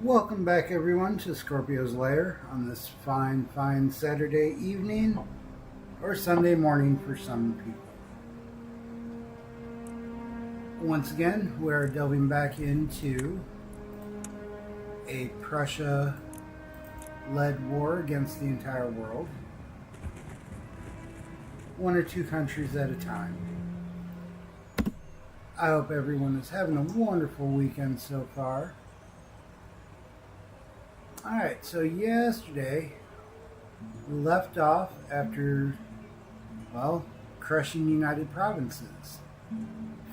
Welcome back, everyone, to Scorpio's Lair on this fine Saturday evening or Sunday morning for some people. Once again, we're delving back into a Prussia-led war against the entire world, one or two countries at a time. I hope everyone is having a wonderful weekend so far. Alright, so yesterday we left off after, crushing United Provinces.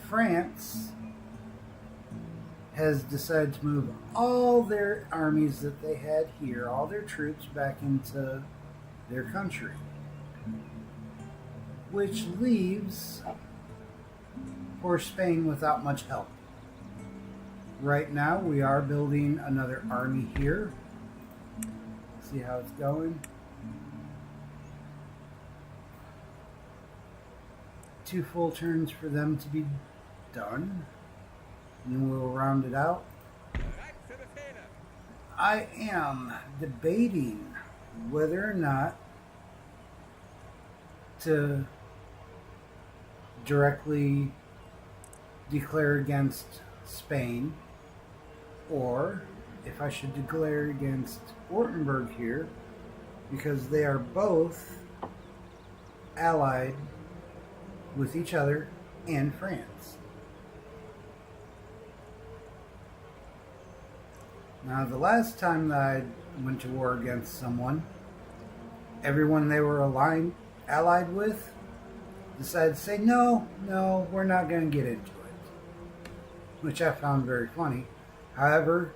France has decided to move all their armies that they had here, all their troops, back into their country. Which leaves poor Spain without much help. Right now we are building another army here. See how it's going. 2 full turns for them to be done, and we'll round it out. I am debating whether or not to directly declare against Spain, or if I should declare against Württemberg here, because they are both allied with each other and France. Now, the last time that I went to war against someone, everyone they were allied with decided to say, no, we're not going to get into it. Which I found very funny. However,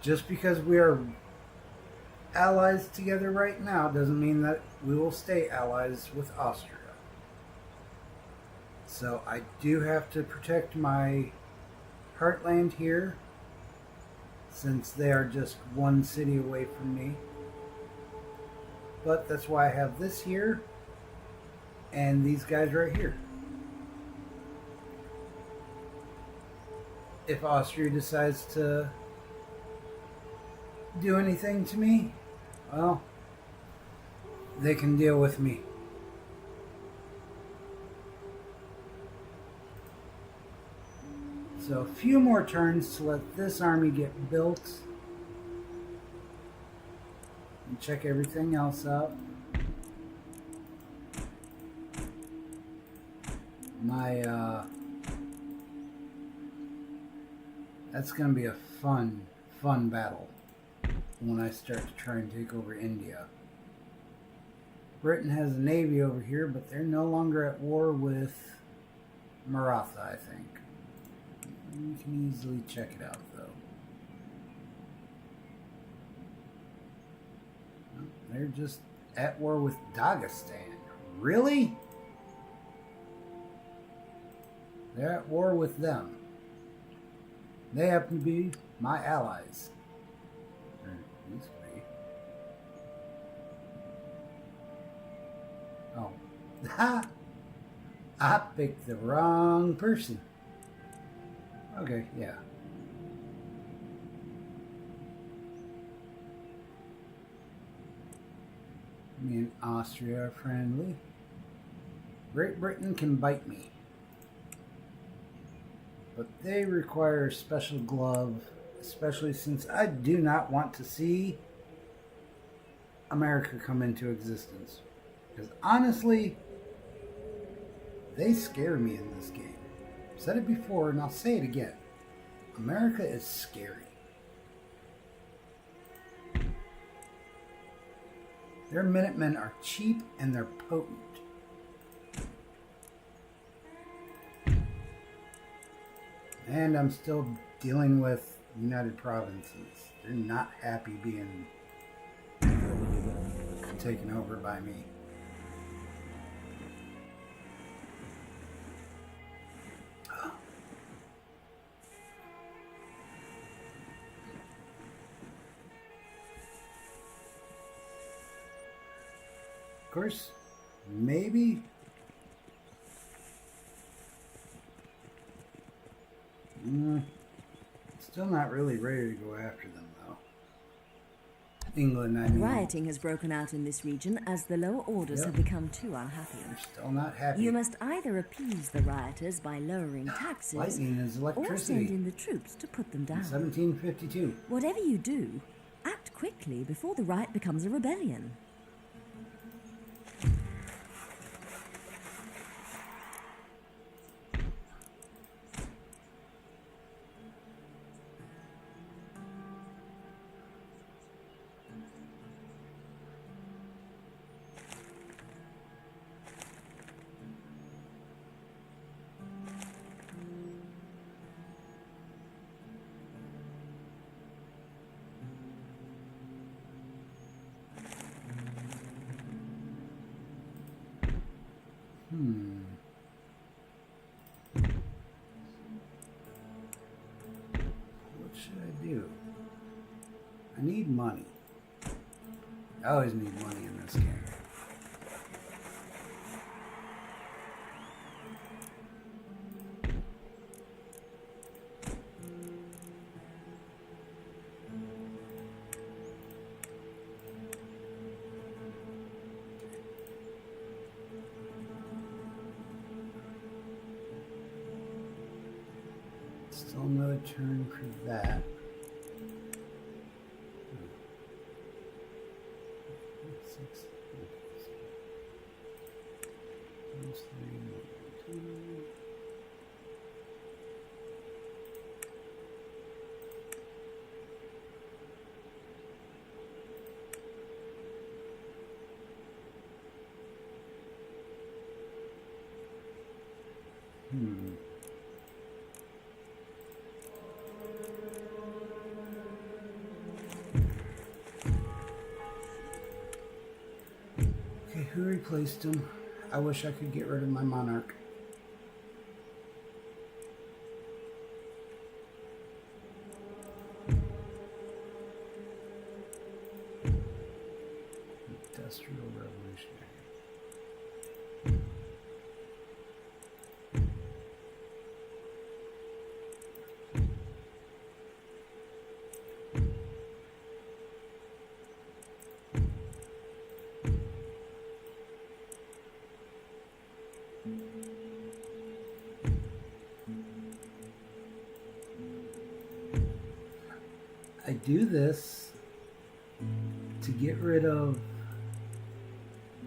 just because we are allies together right now doesn't mean that we will stay allies with Austria. So I do have to protect my heartland here, since they are just one city away from me. But that's why I have this here and these guys right here. If Austria decides to do anything to me, well, they can deal with me. So a few more turns to let this army get built and check everything else out. That's going to be a fun battle when I start to try and take over India. Britain has a navy over here, but they're no longer at war with Maratha, I think. You can easily check it out, though. They're just at war with Dagestan. Really? They're at war with them. They happen to be my allies. Or used to be. Oh. I picked the wrong person. Okay, yeah. Me and Austria are friendly. Great Britain can bite me. But they require a special glove, especially since I do not want to see America come into existence. Because honestly, they scare me in this game. I've said it before and I'll say it again. America is scary. Their Minutemen are cheap and they're potent. And I'm still dealing with United Provinces. They're not happy being taken over by me. Of course, maybe Still not really ready to go after them, though. England, I mean. Rioting has broken out in this region as the lower orders have become too unhappy. They're still not happy. You must either appease the rioters by lowering taxes, Lightning is electricity. or send in the troops to put them down. 1752. Whatever you do, act quickly before the riot becomes a rebellion. What should I do? I need money. I always need money in this game. Still another turn for that. Six. Those three, 1, 2. Okay, who replaced him? I wish I could get rid of my monarch. Industrial Revolutionary. I do this to get rid of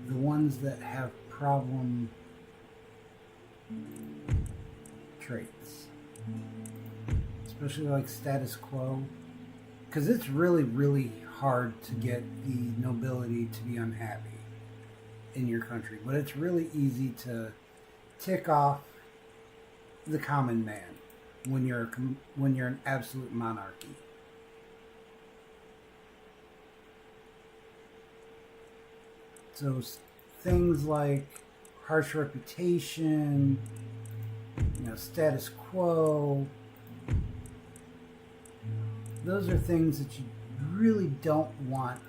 the ones that have problem traits, especially like status quo, because it's really, really hard to get the nobility to be unhappy in your country, but it's really easy to tick off the common man when you're an absolute monarchy. So things like harsh reputation, status quo, those are things that you really don't want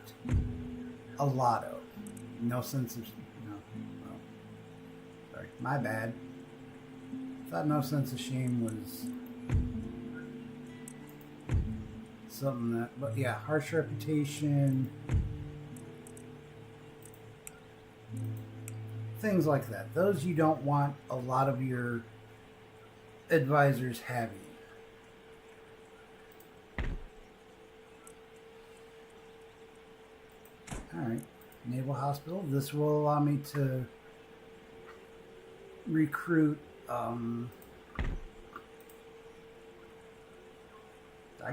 a lot of. No sense of, sorry, my bad. Thought no sense of shame was something that, but yeah, harsh reputation, things like that. Those you don't want a lot of your advisors having. Alright, Naval Hospital. This will allow me to recruit, I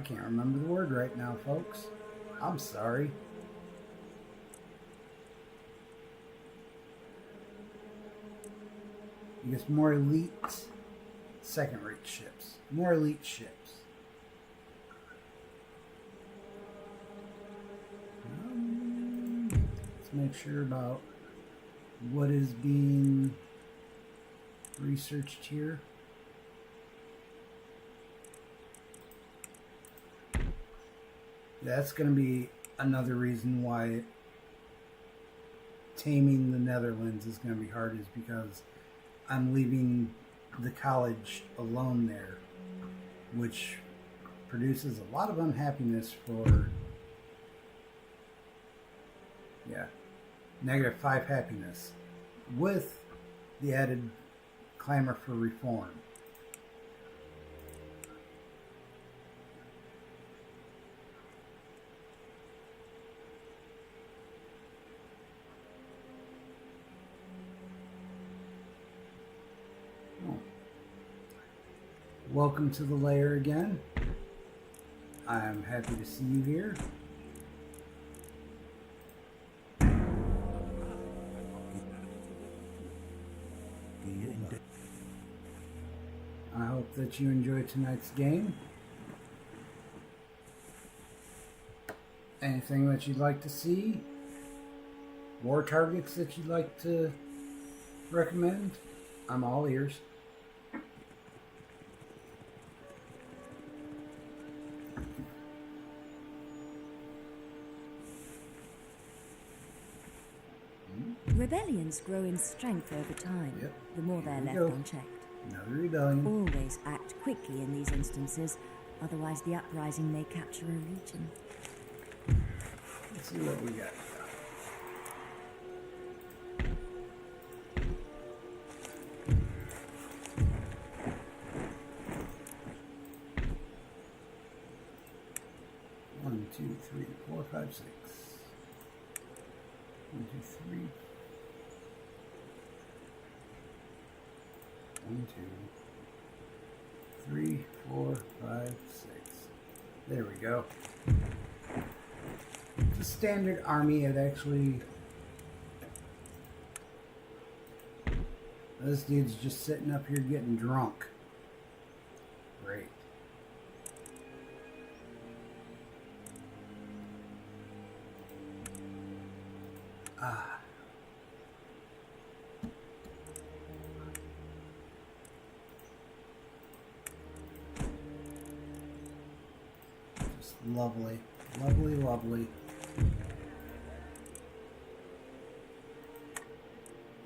can't remember the word right now, folks. I'm sorry. I guess more elite second-rate ships. More elite ships. Let's make sure about what is being researched here. That's going to be another reason why taming the Netherlands is going to be hard, is because I'm leaving the college alone there, which produces a lot of unhappiness for, yeah, -5 happiness with the added clamor for reform. Welcome to the lair again. I'm happy to see you here. I hope that you enjoy tonight's game. Anything that you'd like to see? War targets that you'd like to recommend? I'm all ears. Rebellions grow in strength over time, Yep. the more they're left go. unchecked. Another rebellion. Always act quickly in these instances, otherwise the uprising may capture a region. Let's see what we got. One, two, three, four, five, six. 1, 2, 3. 1, 2, 3, 4, 5, 6. There we go. It's a standard army. It actually... This dude's just sitting up here getting drunk. Great. Ah. Just lovely. Lovely, lovely.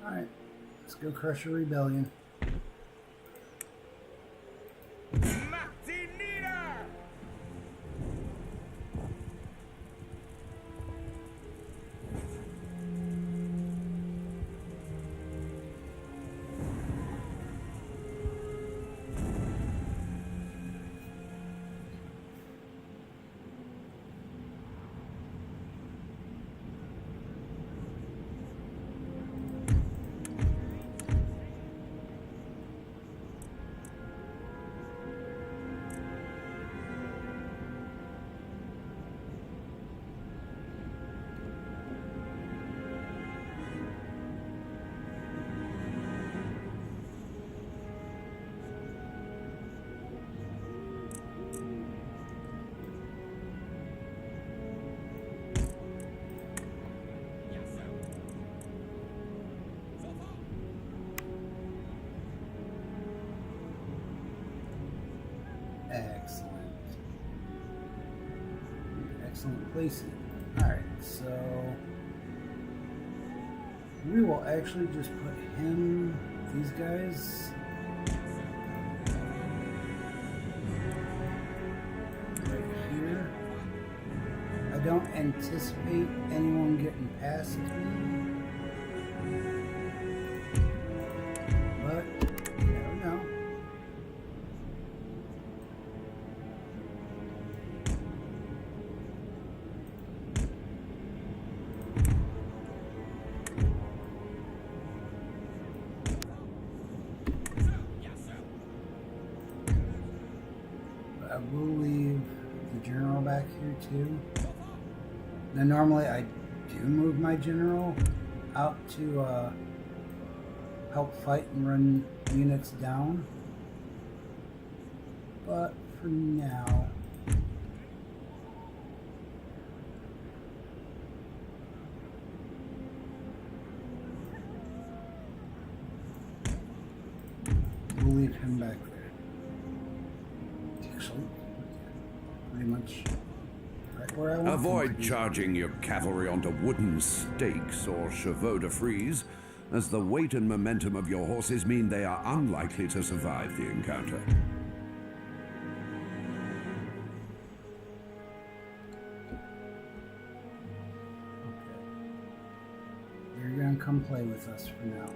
Alright. Let's go crush a rebellion. Excellent placing. Alright, so we will actually just put him, these guys, right here. I don't anticipate anyone getting past me, but you never know. I will leave the general back here too. Now normally I do move my general out to help fight and run units down, but for now we'll leave him back there. Actually, pretty much right where I want. Avoid charging your cavalry onto wooden stakes or chevaux de frise, as the weight and momentum of your horses mean they are unlikely to survive the encounter. come play with us for now.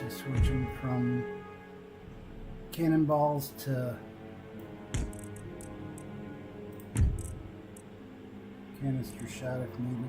Switch them from cannonballs to canister shot if needed.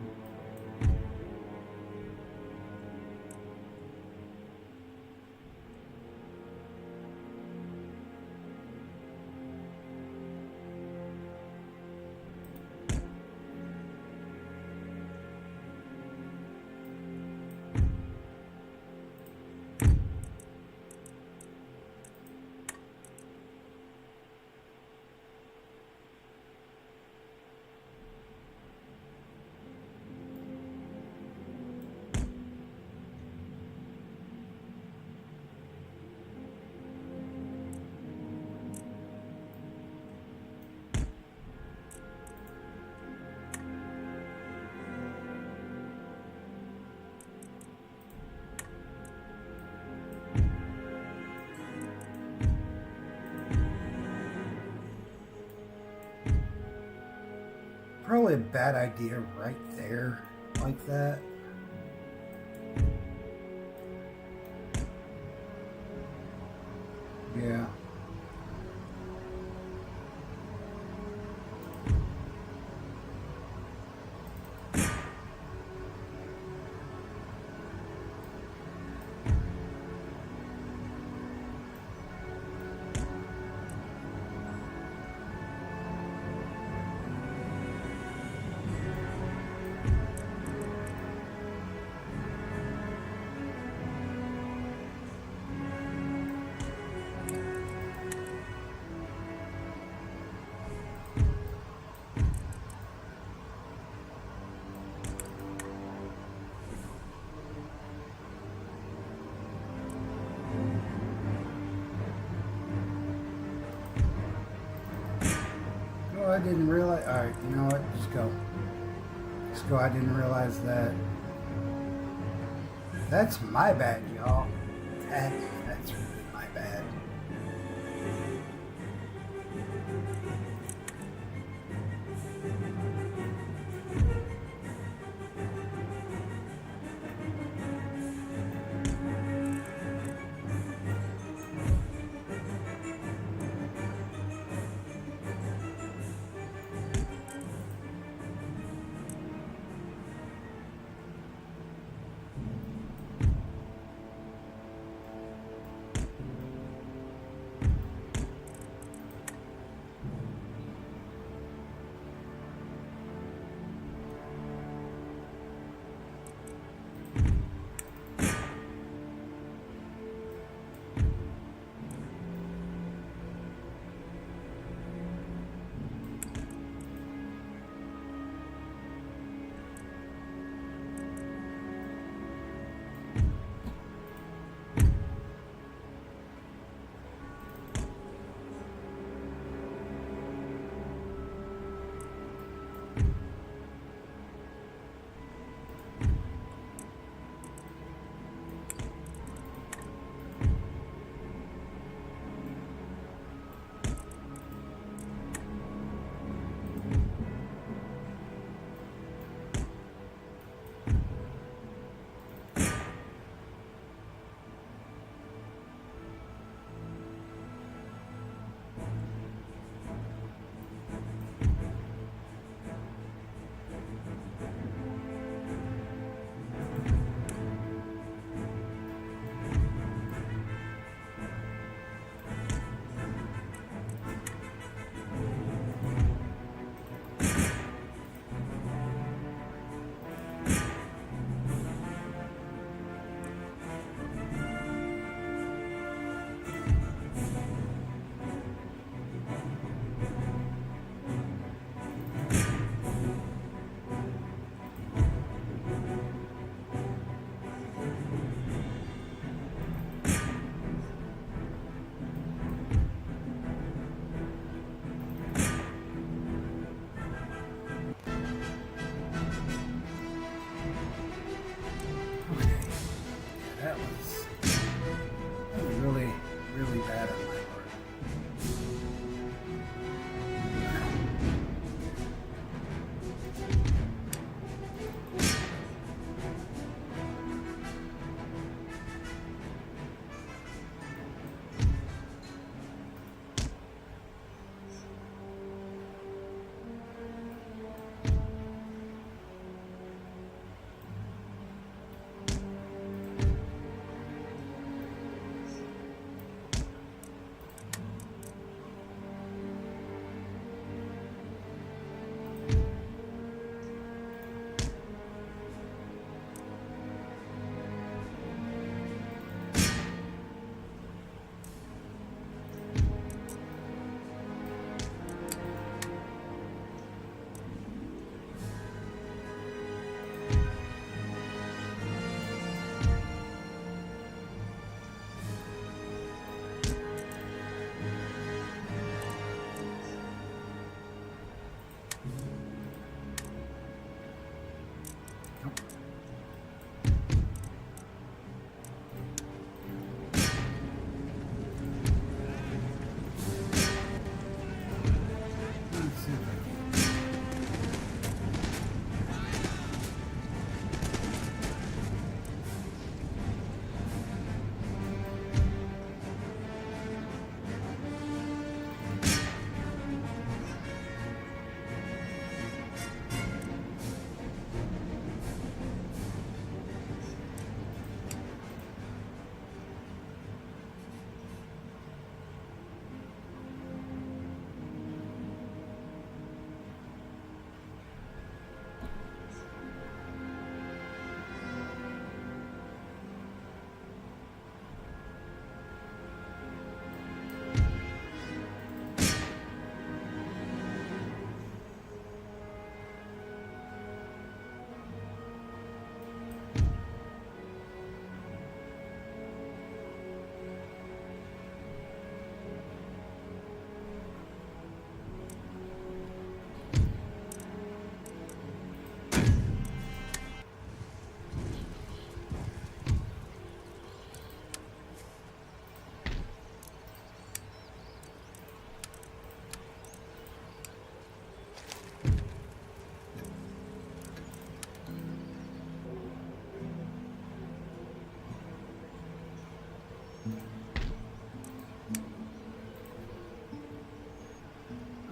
Probably a bad idea right there, like that. Yeah. I didn't realize. Alright, you know what? Just go. Just go. I didn't realize that. That's my bad, y'all. That's really my bad.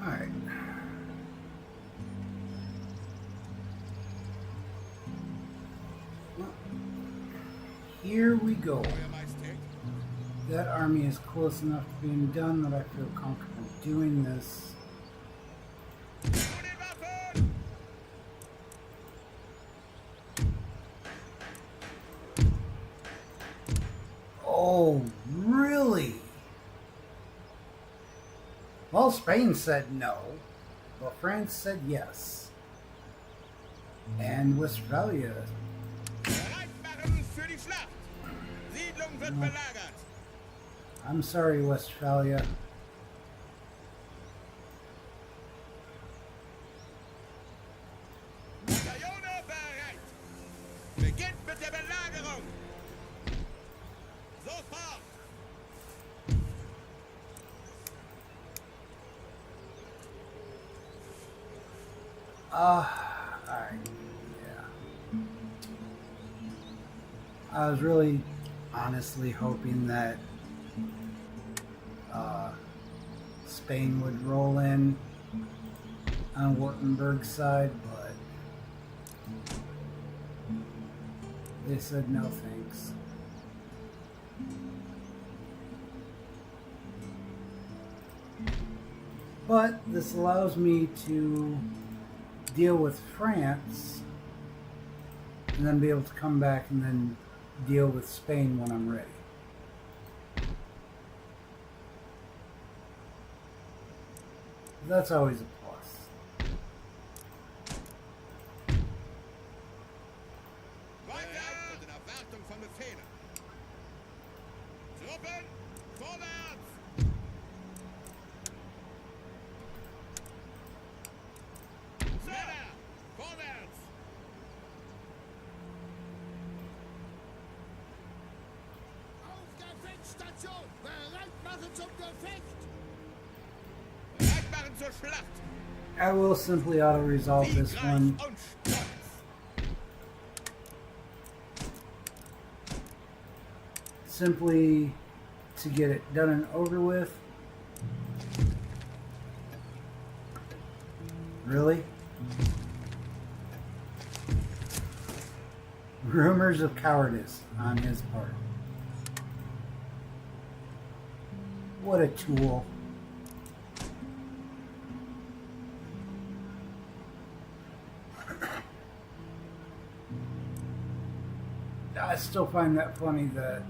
Alright. Well, here we go. That army is close enough to being done that I feel comfortable doing this. Oh, really? Well, Spain said no, but France said yes. And Westphalia. I'm sorry, Westphalia. Alright, yeah. I was really honestly hoping that Spain would roll in on Württemberg's side, but they said no thanks. But this allows me to deal with France and then be able to come back and then deal with Spain when I'm ready. That's always a plus. I will simply auto-resolve this one. Simply to get it done and over with. Really? Rumors of cowardice on his part. What a tool. I still find that funny that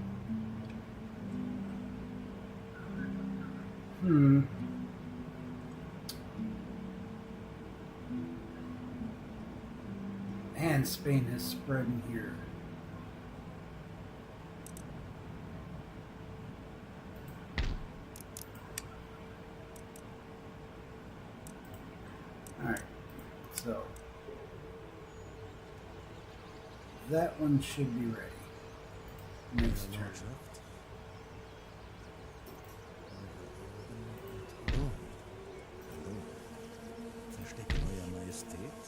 and Spain has spread in here. Alright, so that one should be ready. Next turn. Versteckt Euer Majestät,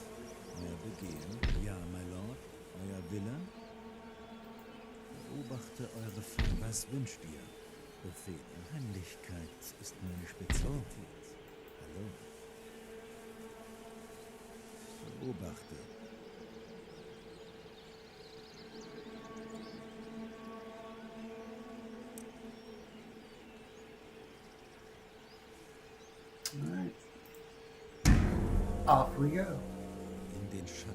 Euer Begehen, ja, my lord, Euer Wille. Beobachte eure Fahne. Was wünscht ihr? Befehl. Heimlichkeit ist meine Spezialität. Hallo. Beobachte. Alright. Off we go. In den Schatten.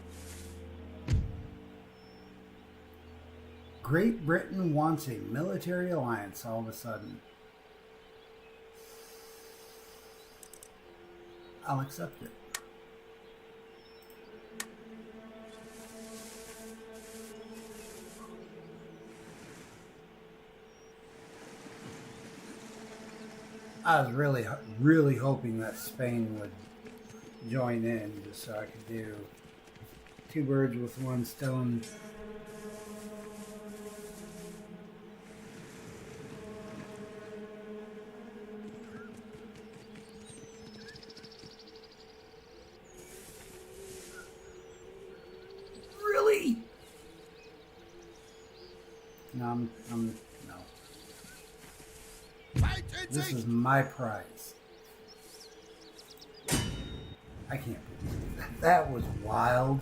Great Britain wants a military alliance all of a sudden. I'll accept it. I was really hoping that Spain would join in just so I could do two birds with one stone. Really? No, no. This is my prize. I can't believe that. That was wild.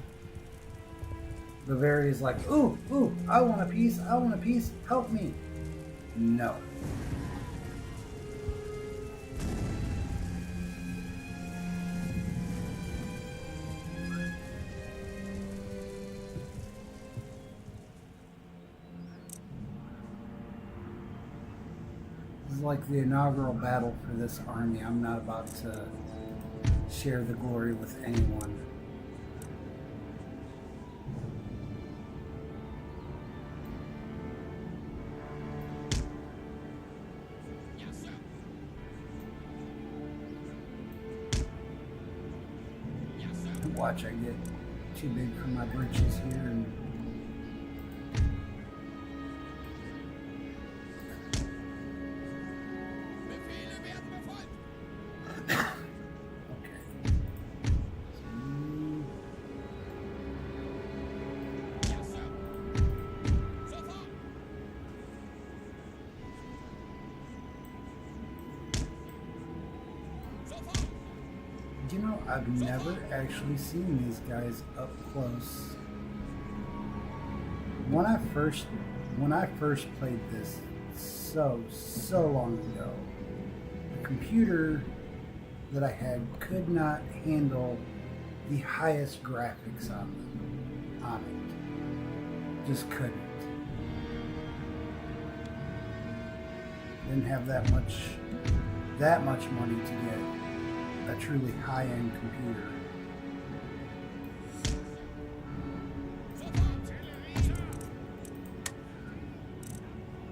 Bavaria's like, ooh, I want a piece, help me. No. This is like the inaugural battle for this army. I'm not about to share the glory with anyone. Watch, I get too big for my britches here and you know, I've never actually seen these guys up close. When I first played this so long ago, the computer that I had could not handle the highest graphics on it. Just couldn't. Didn't have that much money to get a truly high-end computer.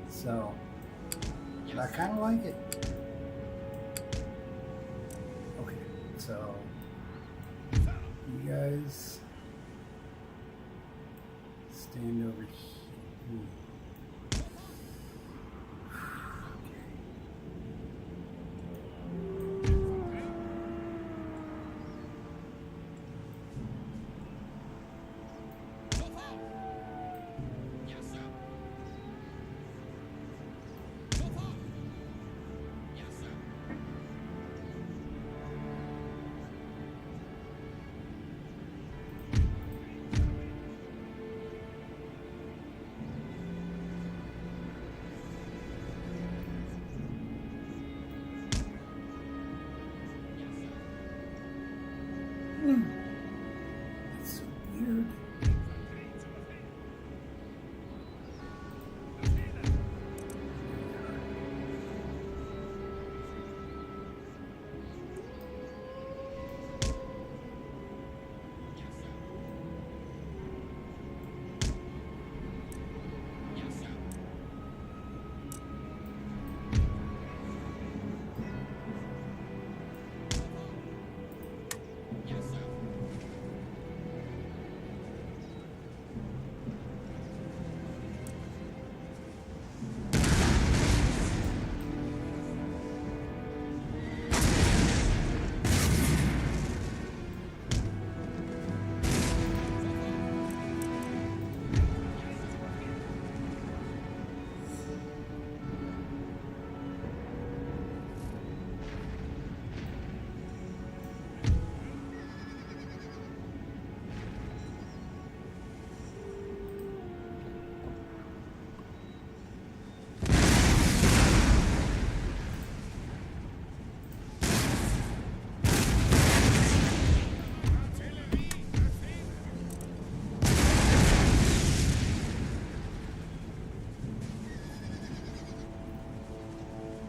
So, but I kind of like it. Okay, so you guys stand over here. It's so weird.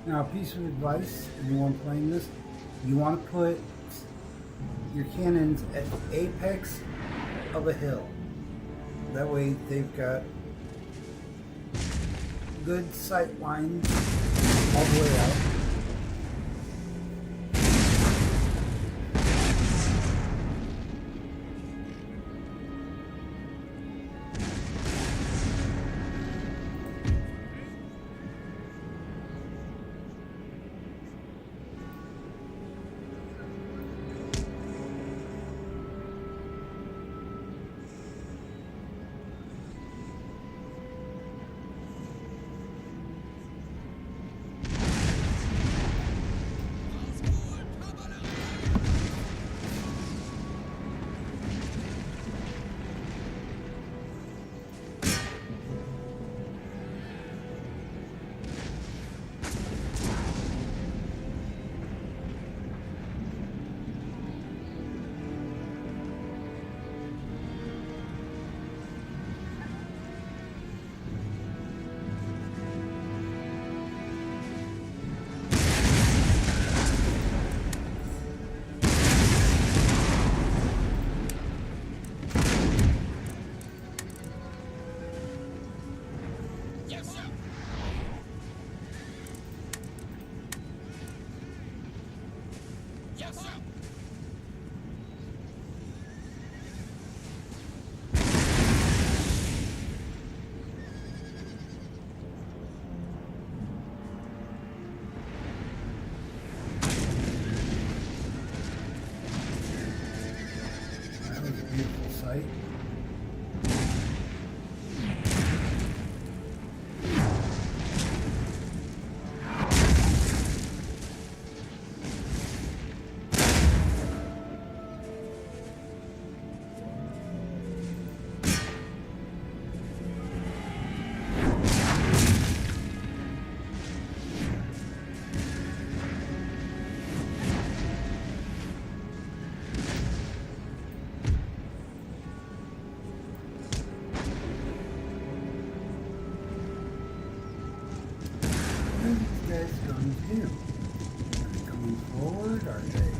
Now, a piece of advice, anyone playing this, you want to put your cannons at the apex of a hill. That way they've got good sight lines all the way out. guys going to do? Are they coming forward? Are they...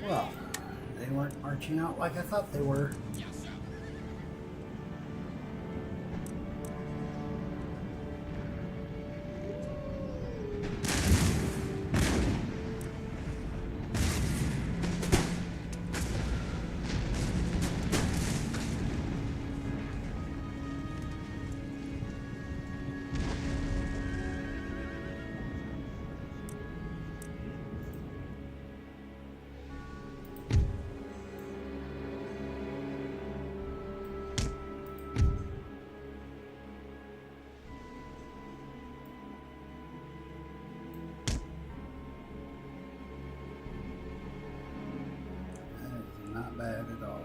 Well, they weren't marching out like I thought they were. Not bad at all.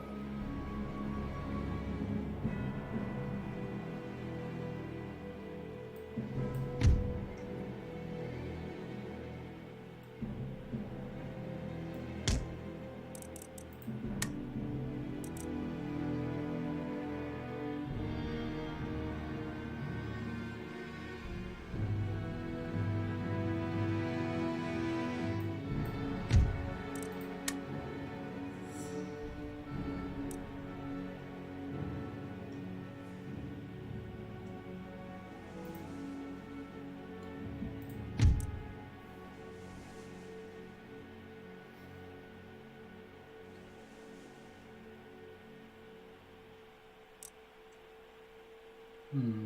You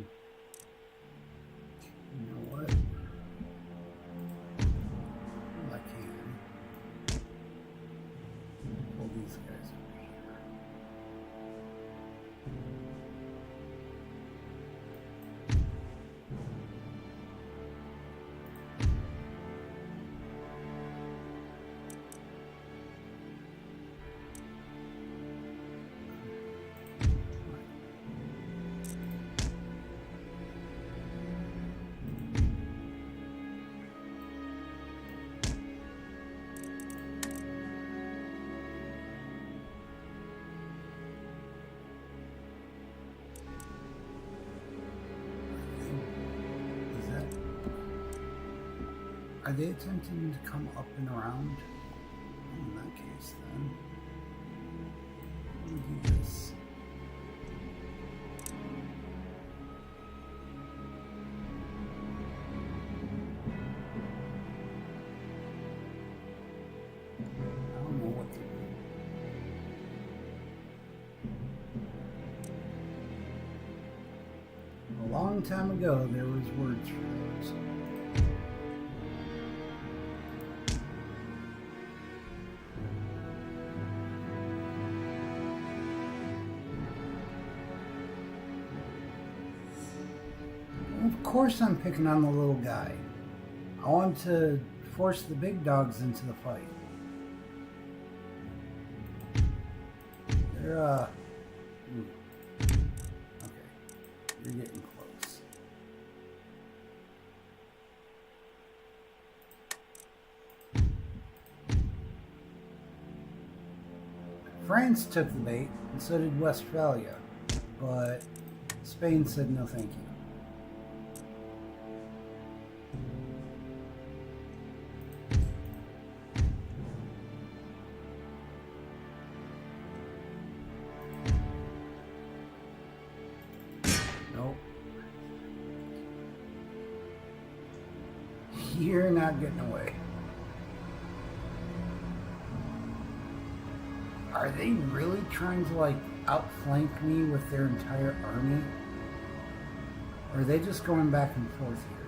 know what? I can pull these guys over here. Are they attempting to come up and around? In that case, then. Let me do this. I don't know what to do. A long time ago, there was words for those. Of course I'm picking on the little guy. I want to force the big dogs into the fight. They're, okay. You're getting close. France took the bait, and so did Westphalia. But Spain said no thank you. You're not getting away. Are they really trying to like outflank me with their entire army? Or are they just going back and forth here?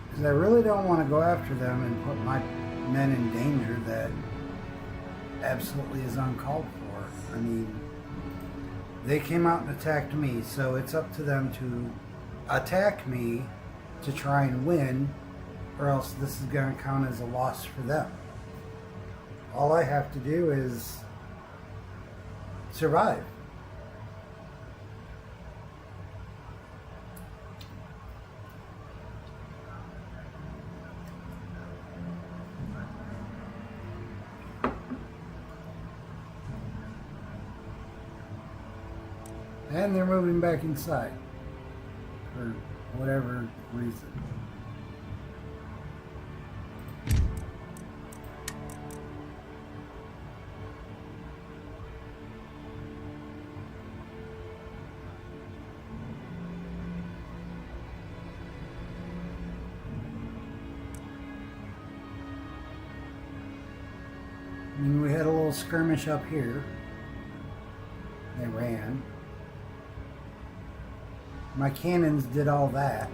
Because I really don't want to go after them and put my men in danger that absolutely is uncalled for. I mean, they came out and attacked me, so it's up to them to attack me to try and win, or else this is going to count as a loss for them. All I have to do is survive. And they're moving back inside for whatever reason. And we had a little skirmish up here. They ran. My cannons did all that.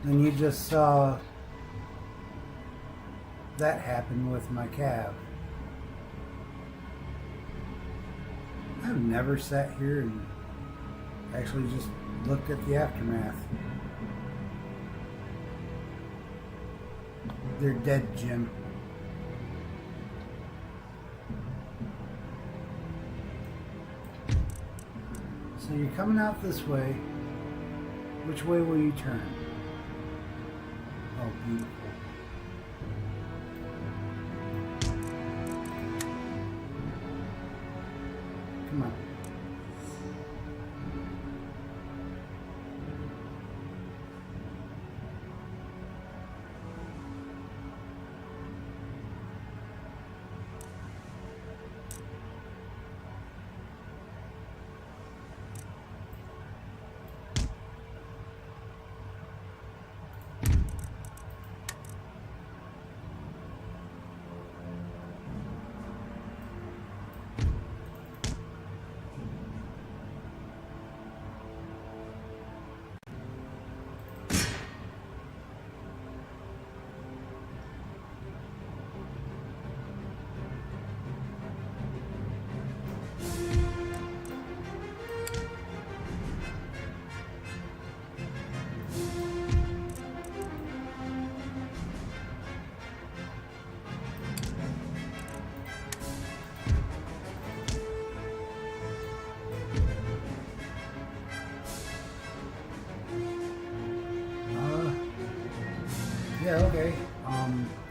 And you just saw that happen with my cav. I've never sat here and actually just looked at the aftermath. They're dead, Jim. So you're coming out this way. Which way will you turn? Oh, beautiful. Come on.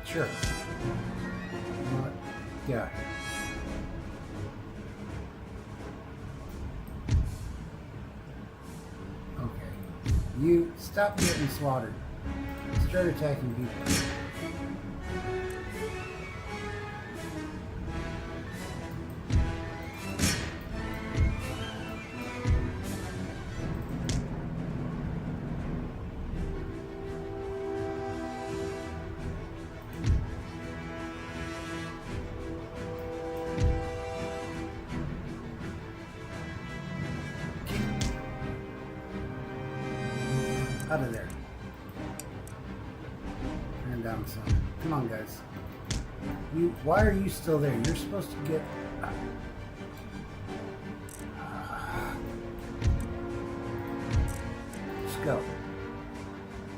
Sure. Yeah. Okay. You stop getting slaughtered. Start attacking people. Out of there. And down some. Come on, guys. Why are you still there? You're supposed to get... Just go.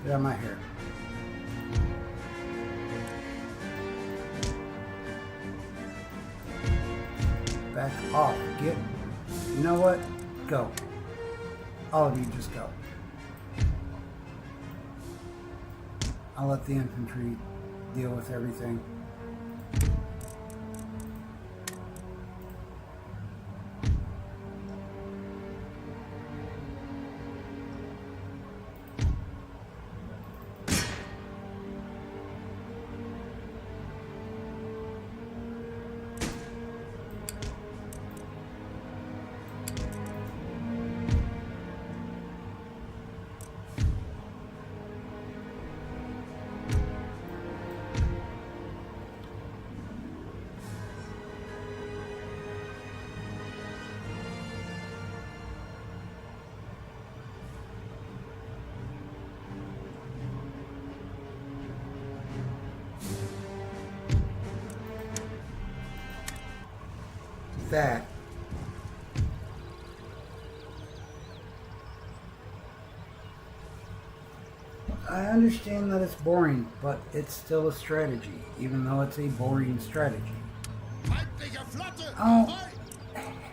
Get out of my hair. Back off. Get... You know what? Go. All of you just go. I'll let the infantry deal with everything. That I understand that it's boring, but it's still a strategy, even though it's a boring strategy. Oh,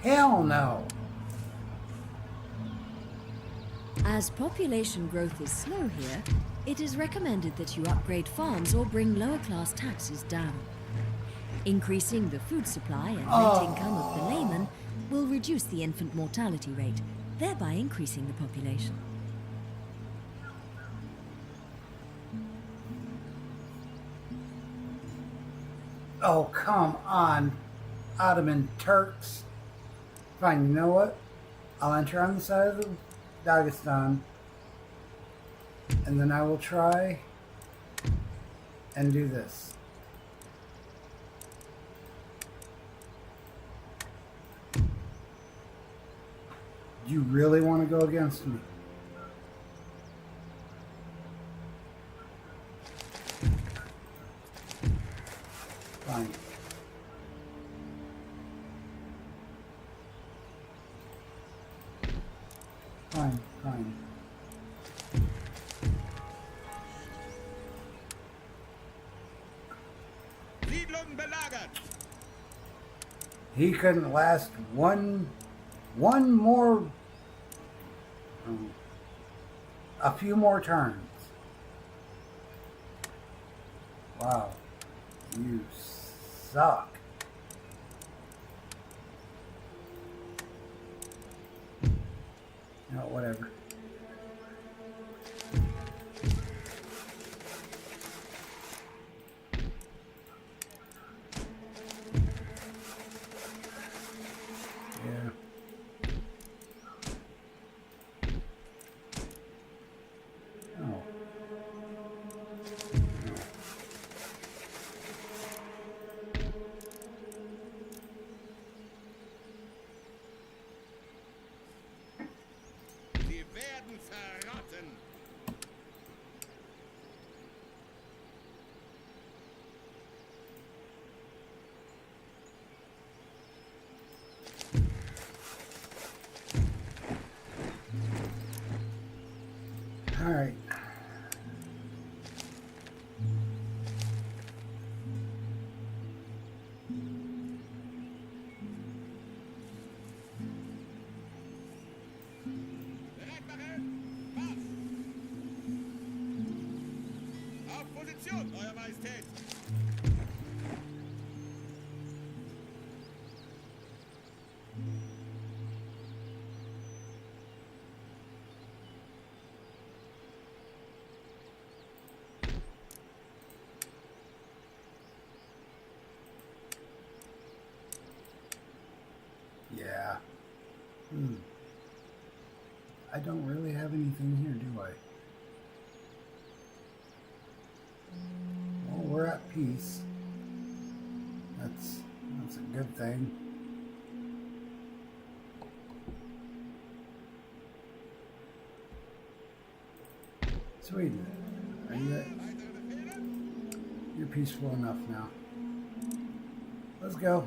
hell no! As population growth is slow here, it is recommended that you upgrade farms or bring lower class taxes down. Increasing the food supply and net income of the layman will reduce the infant mortality rate, thereby increasing the population. Oh, come on, Ottoman Turks. Fine, you know what? I'll enter on the side of the Dagestan, and then I will try and do this. You really want to go against me? Fine. Fine, fine. He couldn't last one more, a few more turns. Wow, you suck. No, whatever. Yeah. Oh. Mission, Euer Majestät! Yeah. I don't really have anything here, do I? Well, we're at peace. That's a good thing. Sweet. You're peaceful enough now. Let's go.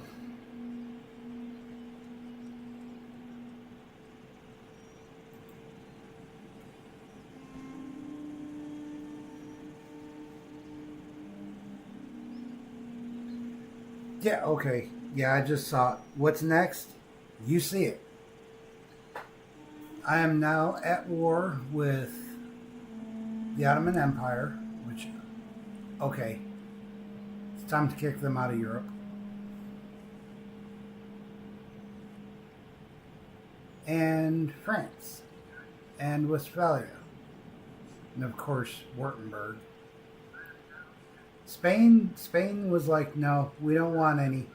Yeah, okay. Yeah, I just saw it. What's next? You see it. I am now at war with the Ottoman Empire, which, okay, it's time to kick them out of Europe. And France, and Westphalia, and of course, Württemberg. Spain was like, no, we don't want any.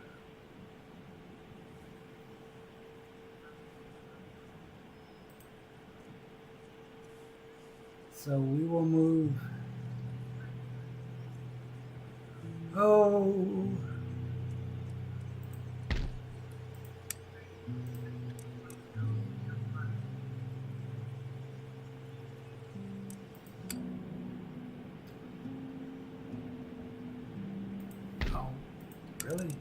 So we will move. Oh. Oh, really?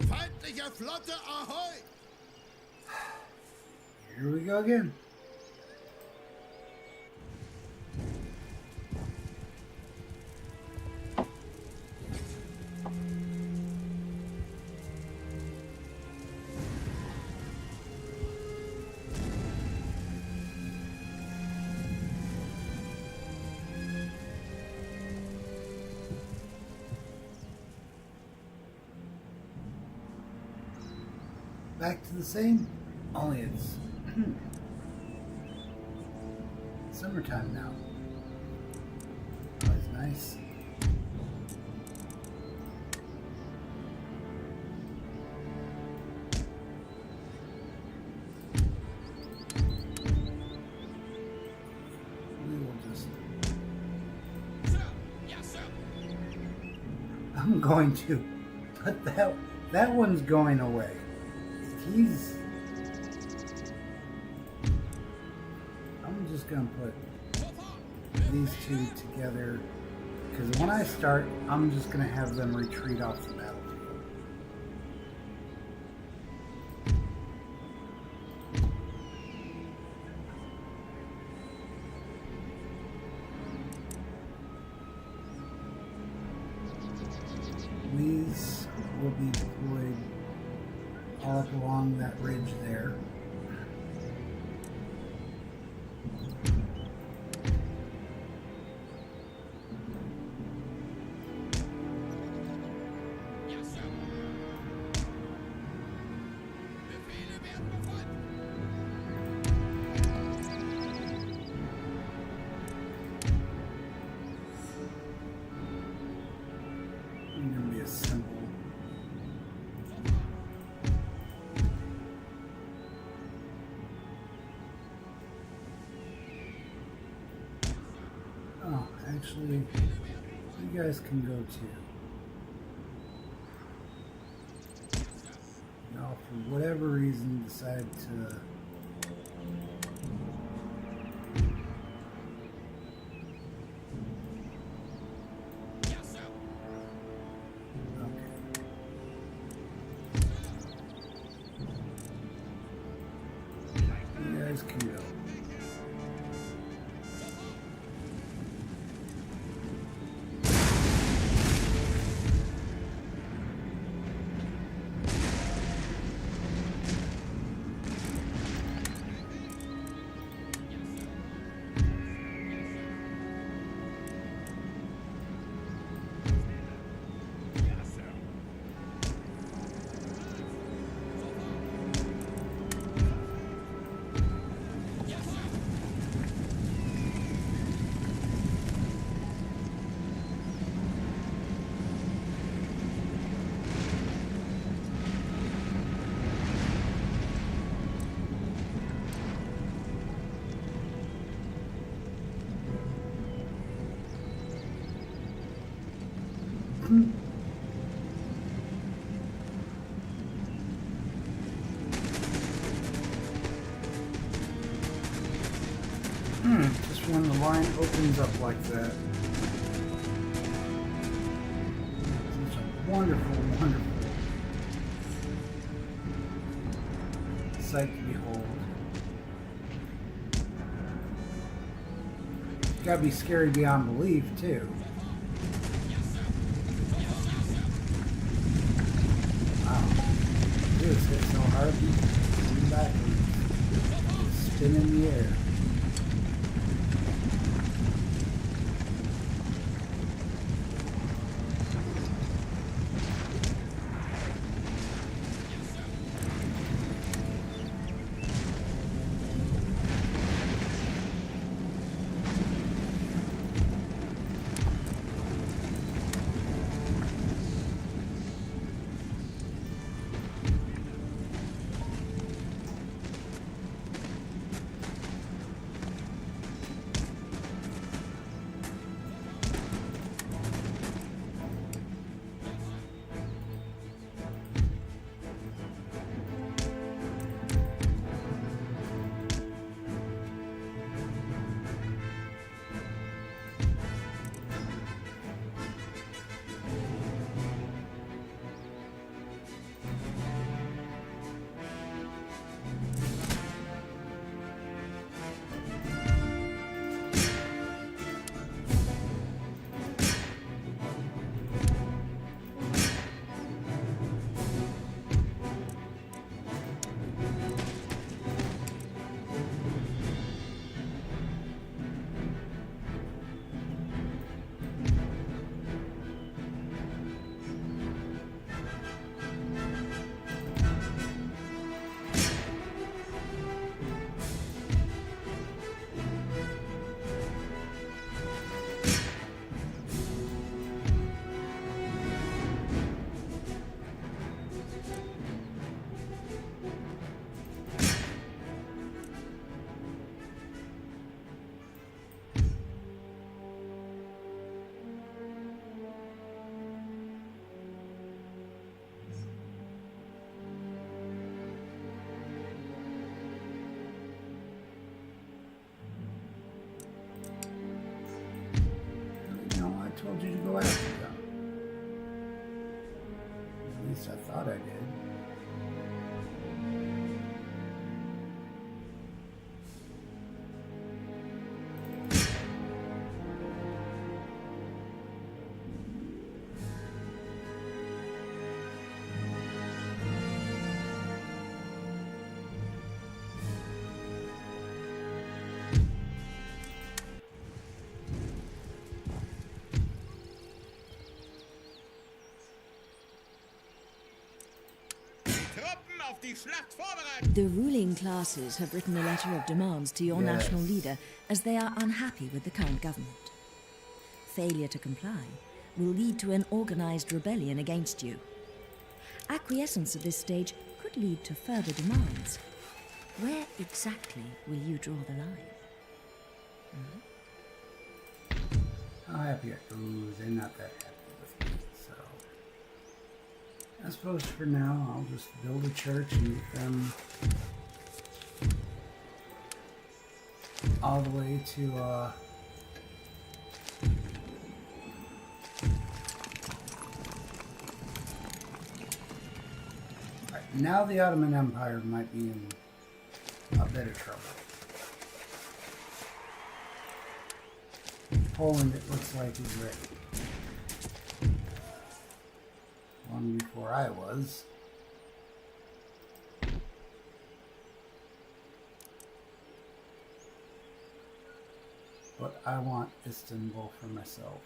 Feindliche Flotte, ahoi! Here we go again. Back to the same, only it's summertime now. Always nice. We will just... Sir! Yes, sir! I'm going to put that one's going away. I'm just gonna put these two together because when I start, I'm just gonna have them retreat off the battlefield. These will be deployed all up along that ridge there. Yes, sir! Befehle werden befolgt! I'm gonna be a simple. Oh, actually, you guys can go too. Y'all, for whatever reason, decide to Just when the line opens up like that. It's a wonderful, wonderful sight to behold. It's gotta be scary beyond belief, too. Wow. This hit so hard, you backwards. Spin in the air. I told you to go after them. At least I thought I did. The ruling classes have written a letter of demands to your national leader as they are unhappy with the current government. Failure to comply will lead to an organized rebellion against you. Acquiescence at this stage could lead to further demands. Where exactly will you draw the line? How happy are ooh, they're not that happy with me, so I suppose for now I'll just build a church and get them all the way to Alright, now the Ottoman Empire might be in a bit of trouble. Poland, it looks like, is ready. Long before I was. But I want Istanbul for myself.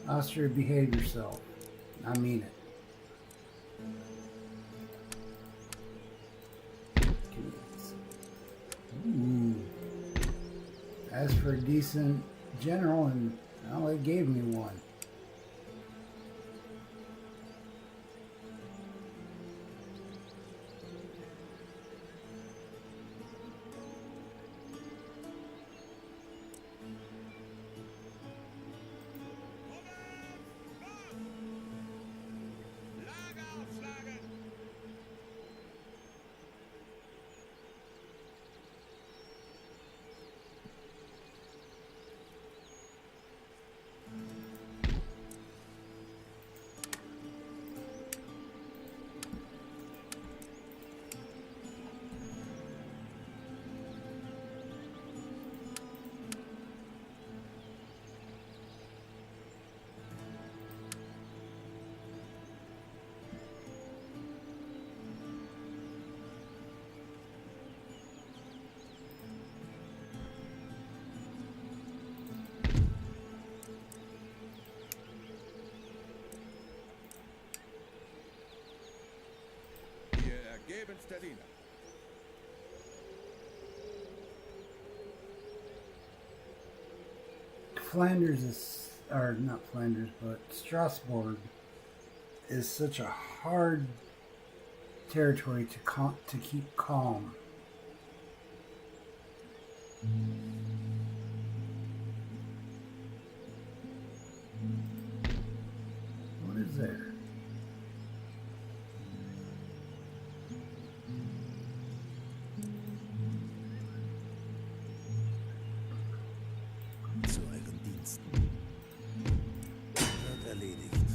Austria, behave yourself. I mean it. Ooh. As for a decent general, and well, they gave me one. Flanders is, or not Flanders, but Strasbourg is such a hard territory to keep calm. What is there? Zu euren Diensten. Wird erledigt.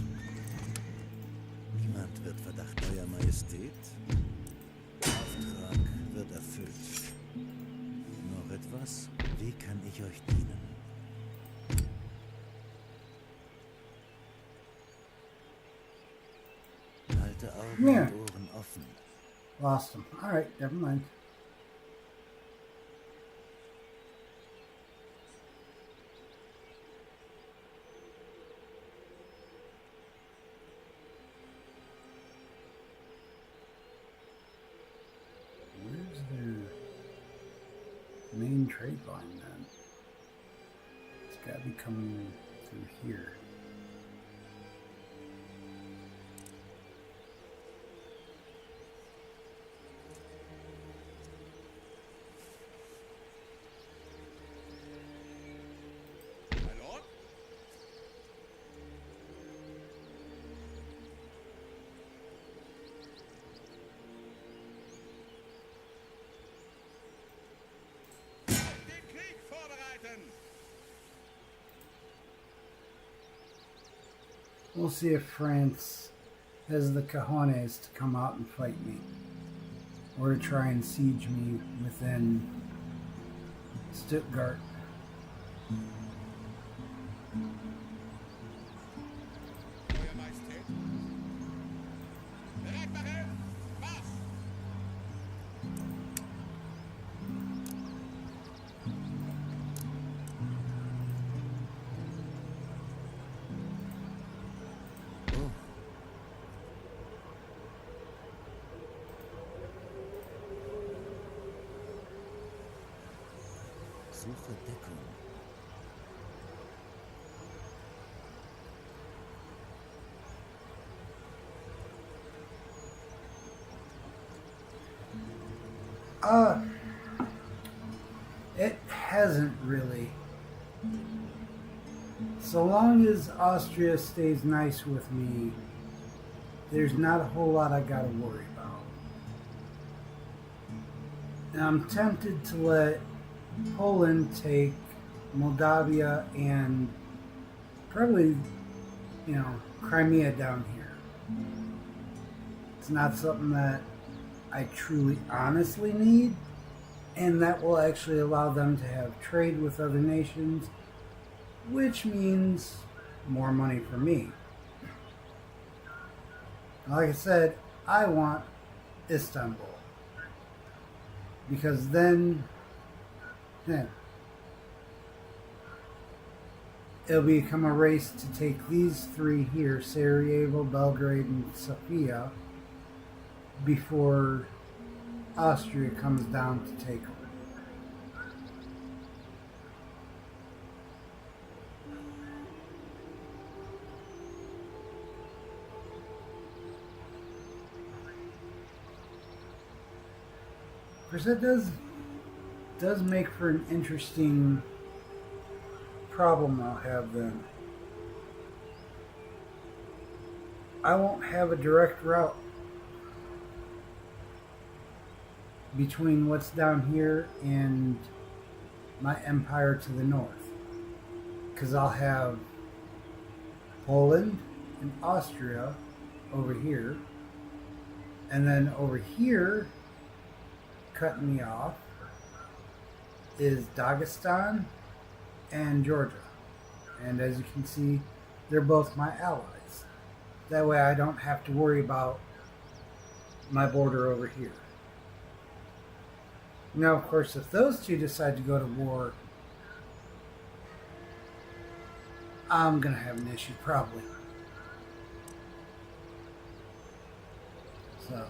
Niemand wird Verdacht, Euer Majestät. Auftrag wird erfüllt. Noch etwas? Wie kann ich euch dienen? Halte Augen Yeah. und Ohren offen. Lost them. Alright, never mind. Where's their main trade line then? It's gotta be coming through here. My lord? Den Krieg vorbereiten! We'll see if France has the cojones to come out and fight me, or to try and siege me within Stuttgart. Euer Majestät. Bereit machen! Marsch! Oh, suche Deckung. It hasn't really. So long as Austria stays nice with me, there's not a whole lot I gotta worry about. And I'm tempted to let Poland take Moldavia and probably, Crimea down here. It's not something that I truly honestly need, and that will actually allow them to have trade with other nations, which means more money for me. Like I said, I want Istanbul, because then it'll become a race to take these three here, Sarajevo, Belgrade, and Sofia, before Austria comes down to take them. Of course, that does make for an interesting problem I'll have then. I won't have a direct route between what's down here and my empire to the north, because I'll have Poland and Austria over here, and then over here cutting me off is Dagestan and Georgia, and as you can see, they're both my allies. That way I don't have to worry about my border over here. Now, of course, if those two decide to go to war, I'm going to have an issue, probably. So,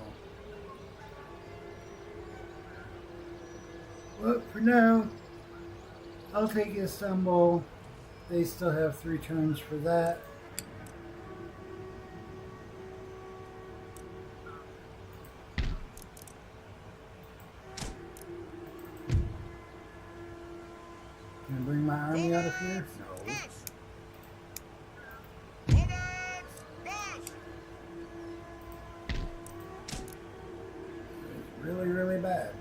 but for now, I'll take Istanbul. They still have 3 turns for that. Can I bring my army out of here? No. Marsch! Vorwärts! Marsch! It's really, really bad.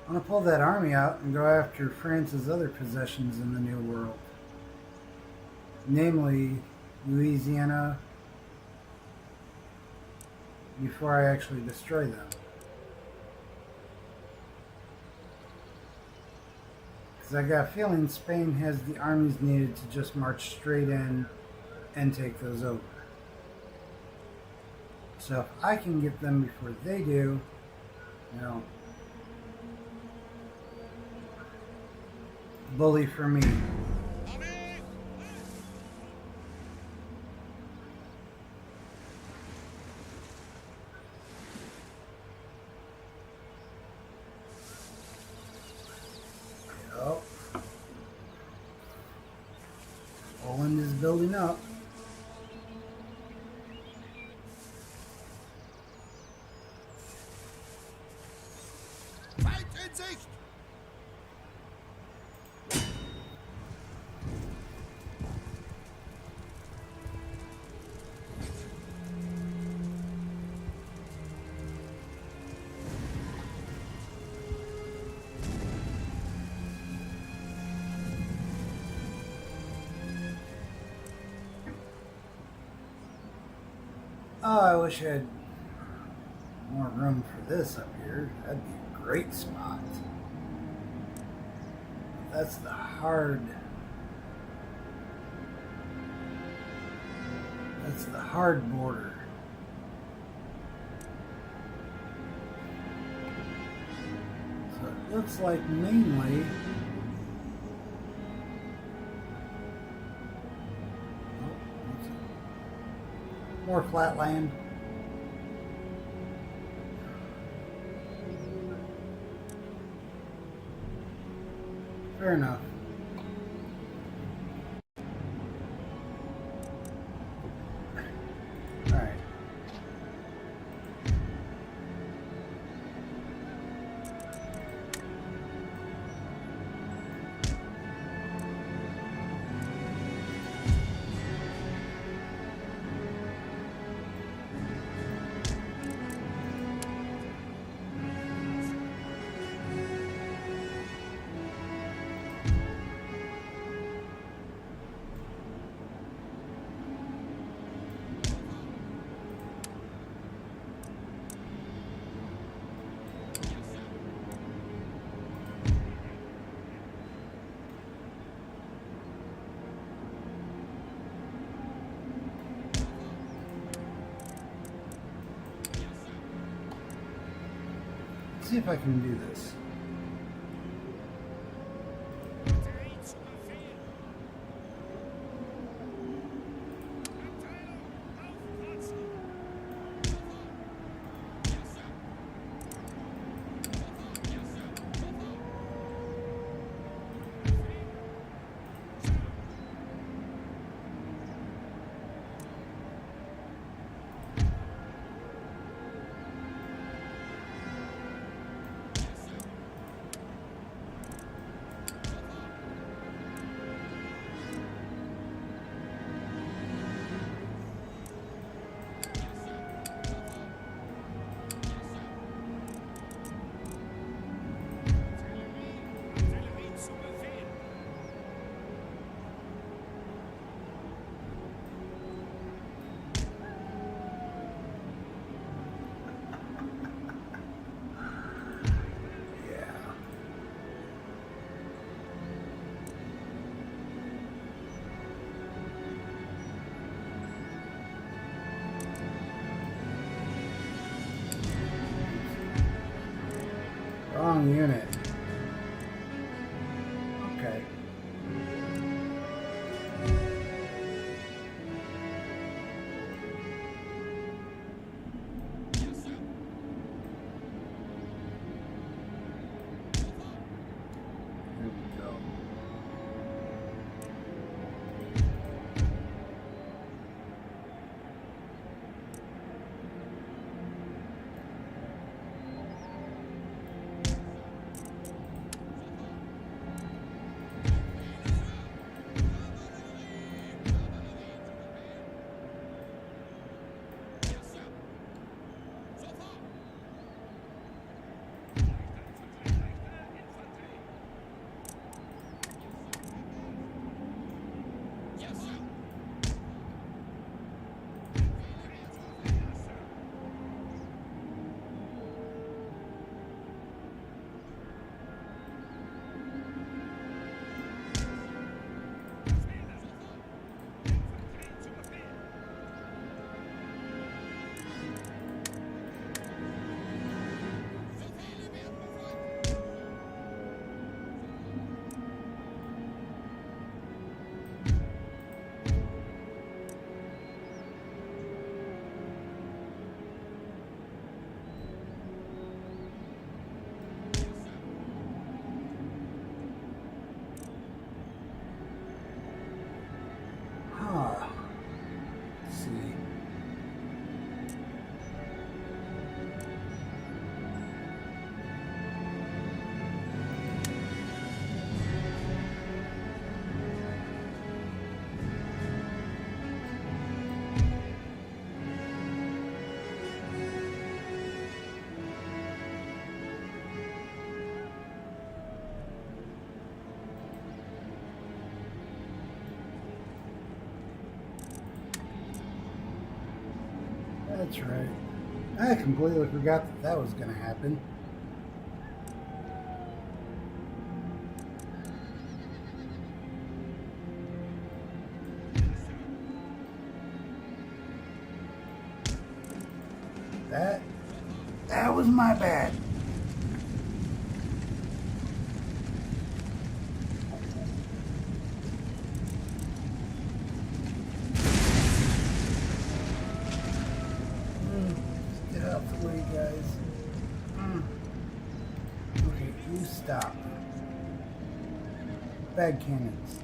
I'm going to pull that army out and go after France's other possessions in the New World. Namely, Louisiana, before I actually destroy them. Because I got a feeling Spain has the armies needed to just march straight in and take those over. So if I can get them before they do, you know, bully for me. Armee! Yep. Poland is building up. Feind in Sicht! Oh, I wish I had more room for this up here. That'd be a great spot. That's the hard. That's the hard border. So it looks like mainly. More flat land. Fair enough. All right. See if I can do this. Wrong unit. Okay. That's right. I completely forgot that that was going to happen. That was my bad. Just get out the way, guys. Okay, you stop. Bag cannons.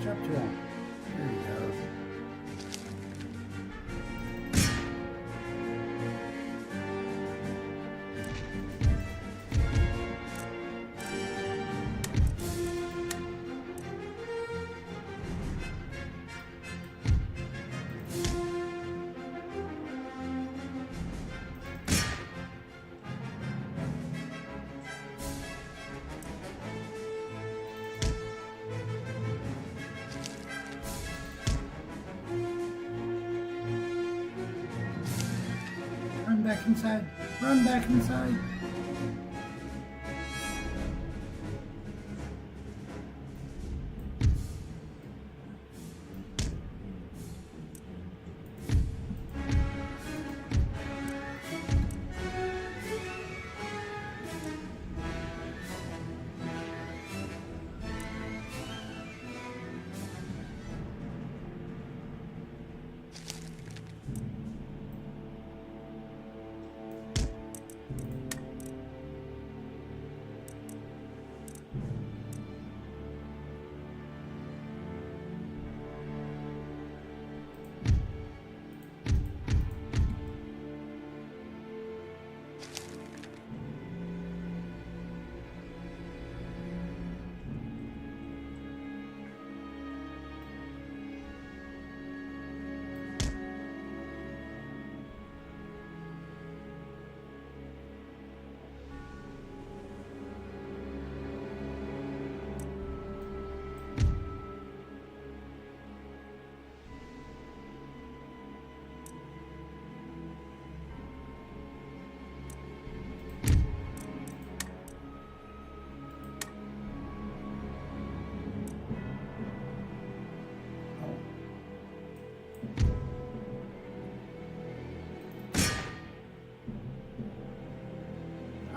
Up to him. There he goes. Run back inside. Run back inside.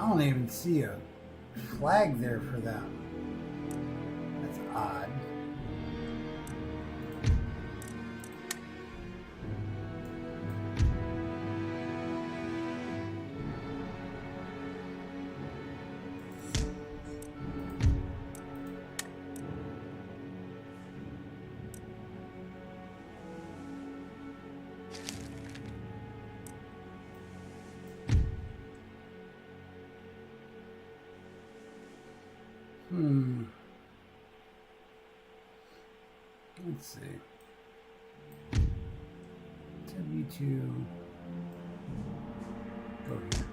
I don't even see a flag there for them. That's odd. Let's see. W2. Go here.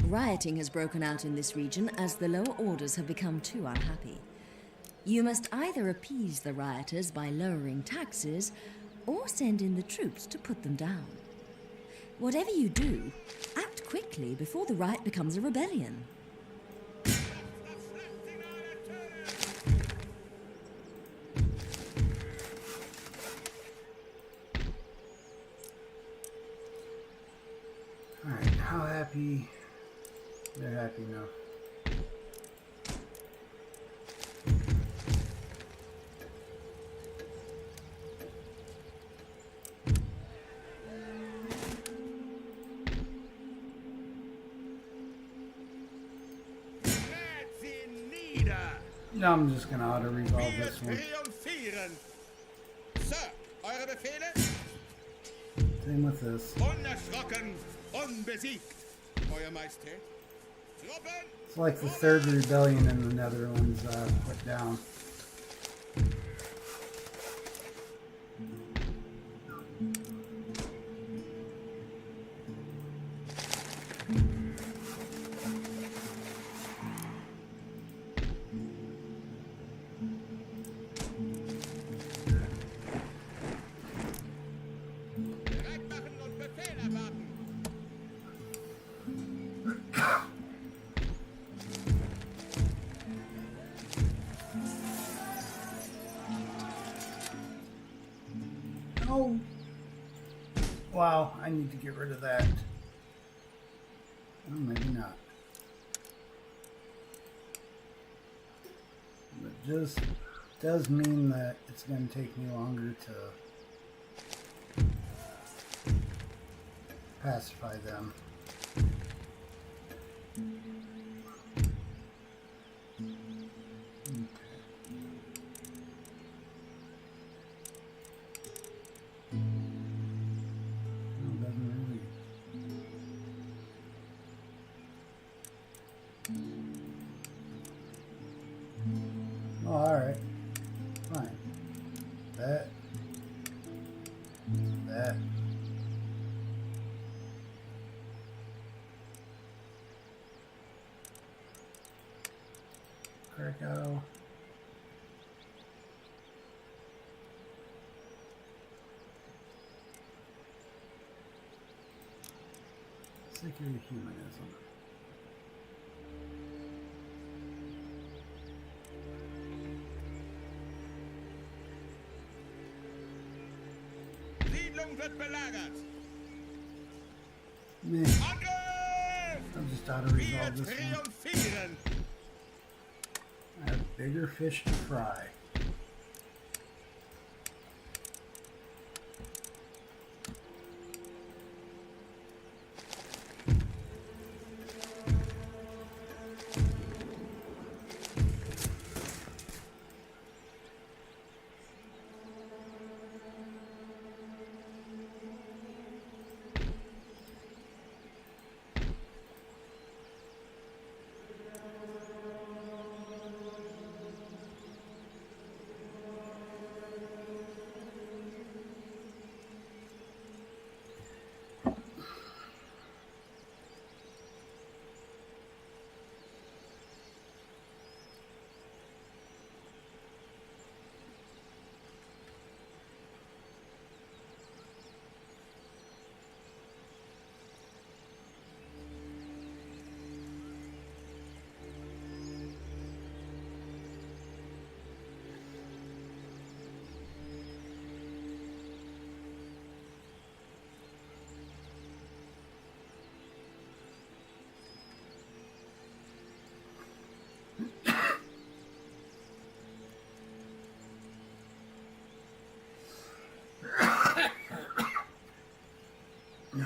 Rioting has broken out in this region as the lower orders have become too unhappy. You must either appease the rioters by lowering taxes or send in the troops to put them down. Whatever you do, act quickly before the riot becomes a rebellion. Alright, how happy? They're happy now. No, I'm just gonna auto-resolve this one. Triumphieren. Sir, eure Befehle? Same with this. Unerschrocken, unbesiegt. Euer Majestät. Truppen. It's like the third rebellion in the Netherlands put down. Bereit machen und Befehl erwarten. Oh! Wow, I need to get rid of that. Oh, maybe not. But just does mean that it's going to take me longer to pacify them. Oh, alright. Fine. That. Jericho. Secular humanism. Siedlung wird belagert. Meh. Angriff! I'm just out of Wir resolve this one. triumphieren. I have bigger fish to fry. No.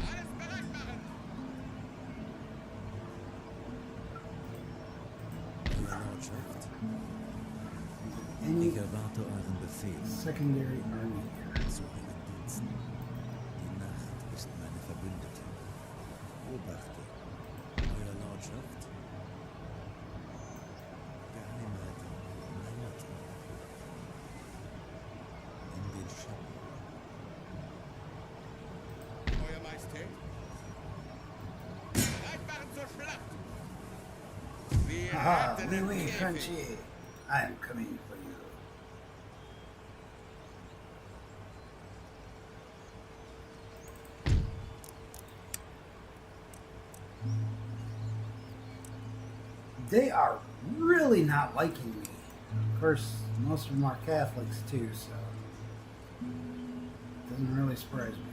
Alles bereit machen. Euer Lordschaft, Any ich erwarte euren Befehl secondary army here. zu euren Diensten. Die Nacht ist meine Verbündete. Beobachte, Euer Lordschaft, Geheimhaltung meiner Mutter. In den Schatten. Euer Majestät. Bereit machen zur Schlacht. Wir Haha, retten oui, den oui, Käfig. Frenchie. I am coming for you. They are really not liking me. Of course, most of them are Catholics too, so it doesn't really surprise me.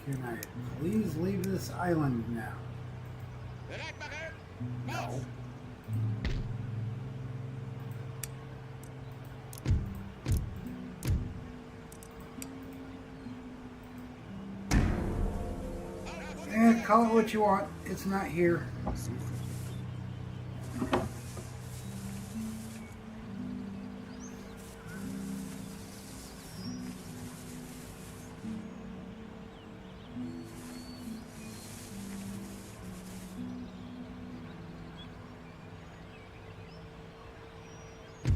Can I please leave this island now? Bereit machen! No. Eh, call it what you want. It's not here.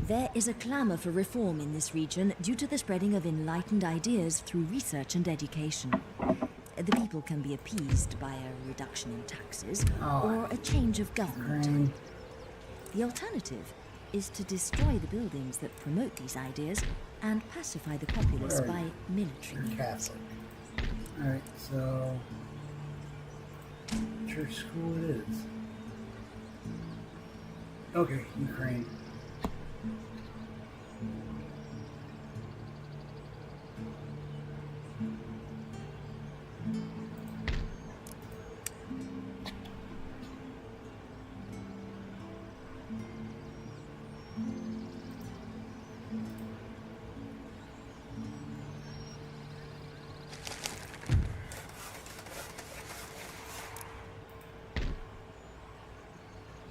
There is a clamor for reform in this region due to the spreading of enlightened ideas through research and education. The people can be appeased by a reduction in taxes or a change of government. The alternative is to destroy the buildings that promote these ideas and pacify the populace by military means. Catholic. Alright, so... church school it is. Okay, Ukraine.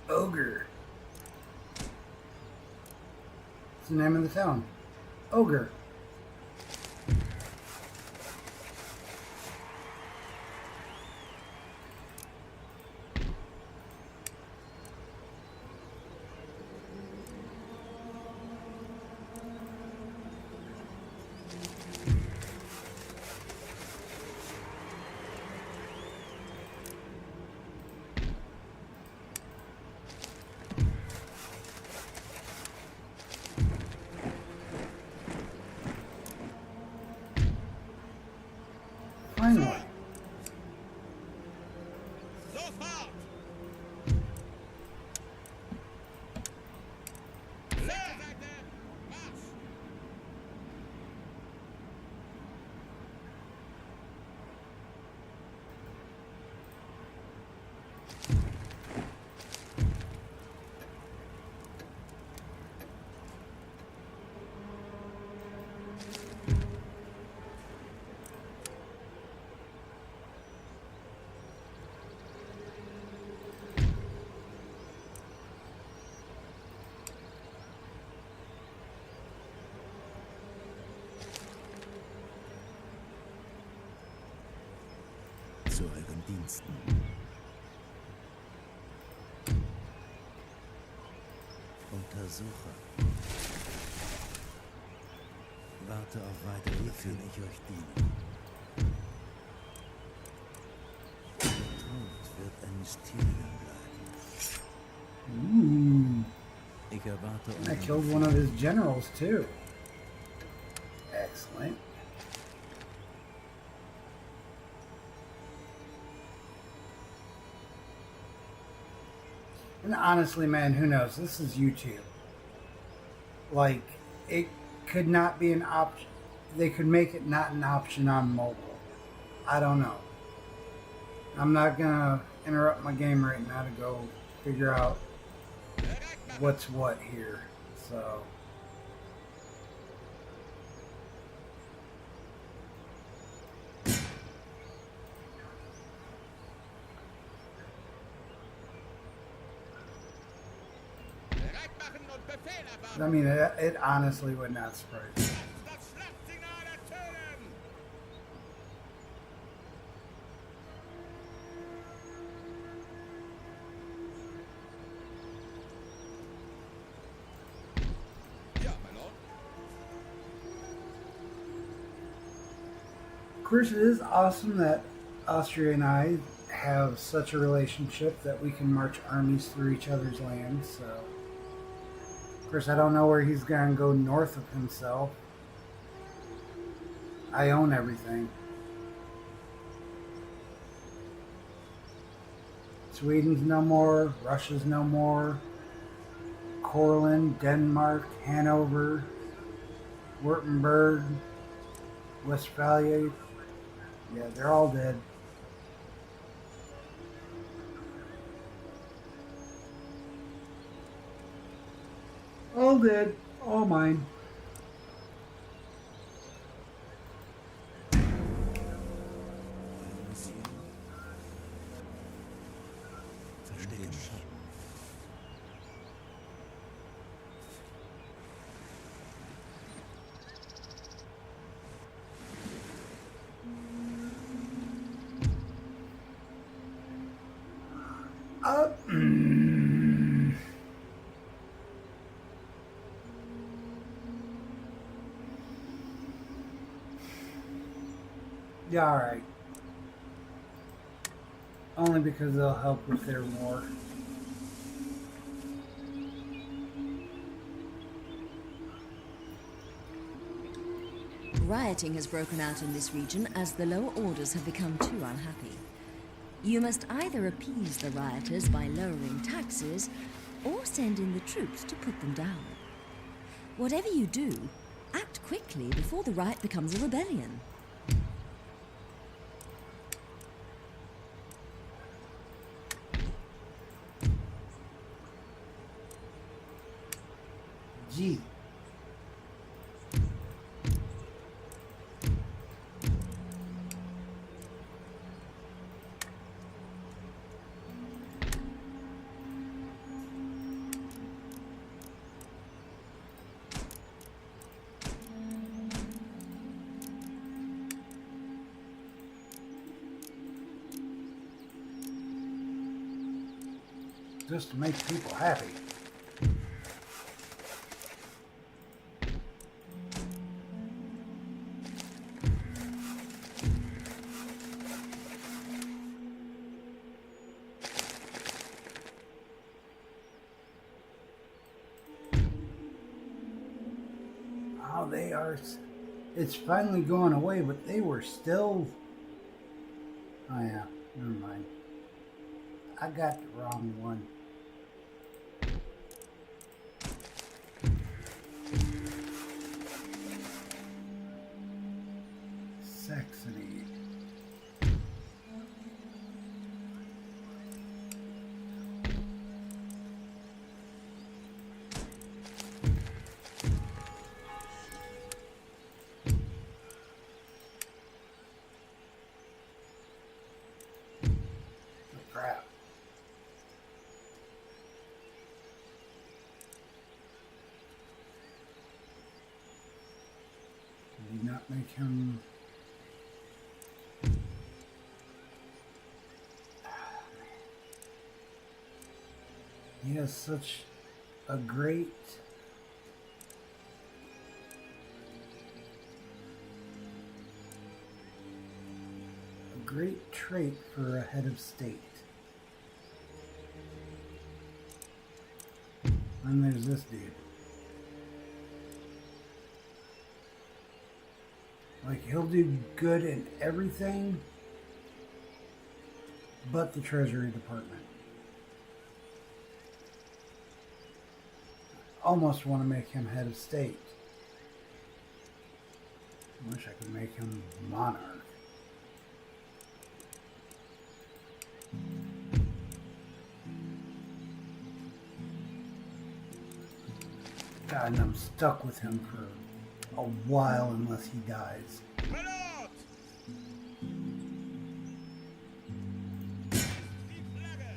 Ogre. What's the name of the town? Ogre. Finally. Sofort! Leerseite! Marsch! Zu euren Diensten. Untersucher. Warte auf weitere, wofür ich euch diene. Der Tod wird ein Mysterium bleiben. Ich erwarte I killed one of his generals too. Excellent. And honestly, man, who knows? This is YouTube. Like, it could not be an option. They could make it not an option on mobile. I don't know. I'm not gonna interrupt my game right now to go figure out what's what here. So... Bereit machen und Befehl erwarten! I mean, it honestly would not surprise me. Das Schlachtsignal ertönen! Ja, my lord. Of course, it is awesome that Austria and I have such a relationship that we can march armies through each other's lands, so... Of course, I don't know where he's going to go north of himself. I own everything. Sweden's no more. Russia's no more. Courland, Denmark, Hanover, Württemberg, Westphalia, Yeah, they're all dead. All dead. All mine. Monsieur. Verstehen Sie. Yeah, alright. Only because they'll help with their war. Rioting has broken out in this region as the lower orders have become too unhappy. You must either appease the rioters by lowering taxes, or send in the troops to put them down. Whatever you do, act quickly before the riot becomes a rebellion. Gee. Just to make people happy. Oh, they are. It's finally going away, but they were still. Oh, yeah. Never mind. I got the wrong one. Saxony. Crap. Did you not make him? He has such a great trait for a head of state. And there's this dude. Like, he'll do good in everything but the Treasury Department. Almost want to make him head of state. I wish I could make him monarch. God, and I'm stuck with him for a while unless he dies. Verlot! Die Flagge!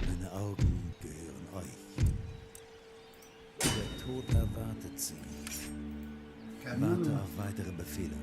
Meine Augen gehören euch. Der Tod erwartet sie. Warte auf weitere Befehle.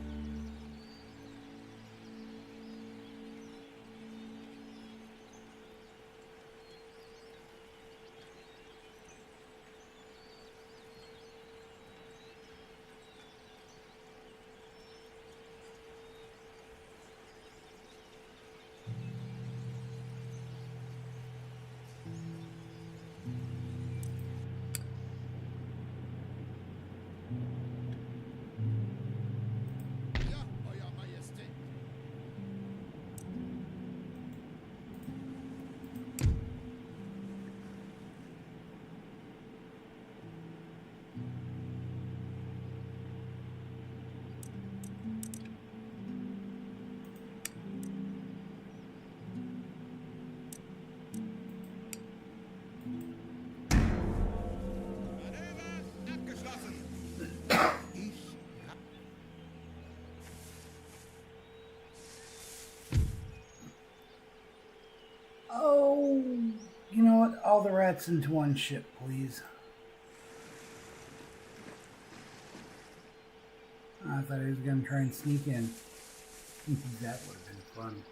trucks into one ship, please. I thought he was going to try and sneak in. That would have been fun.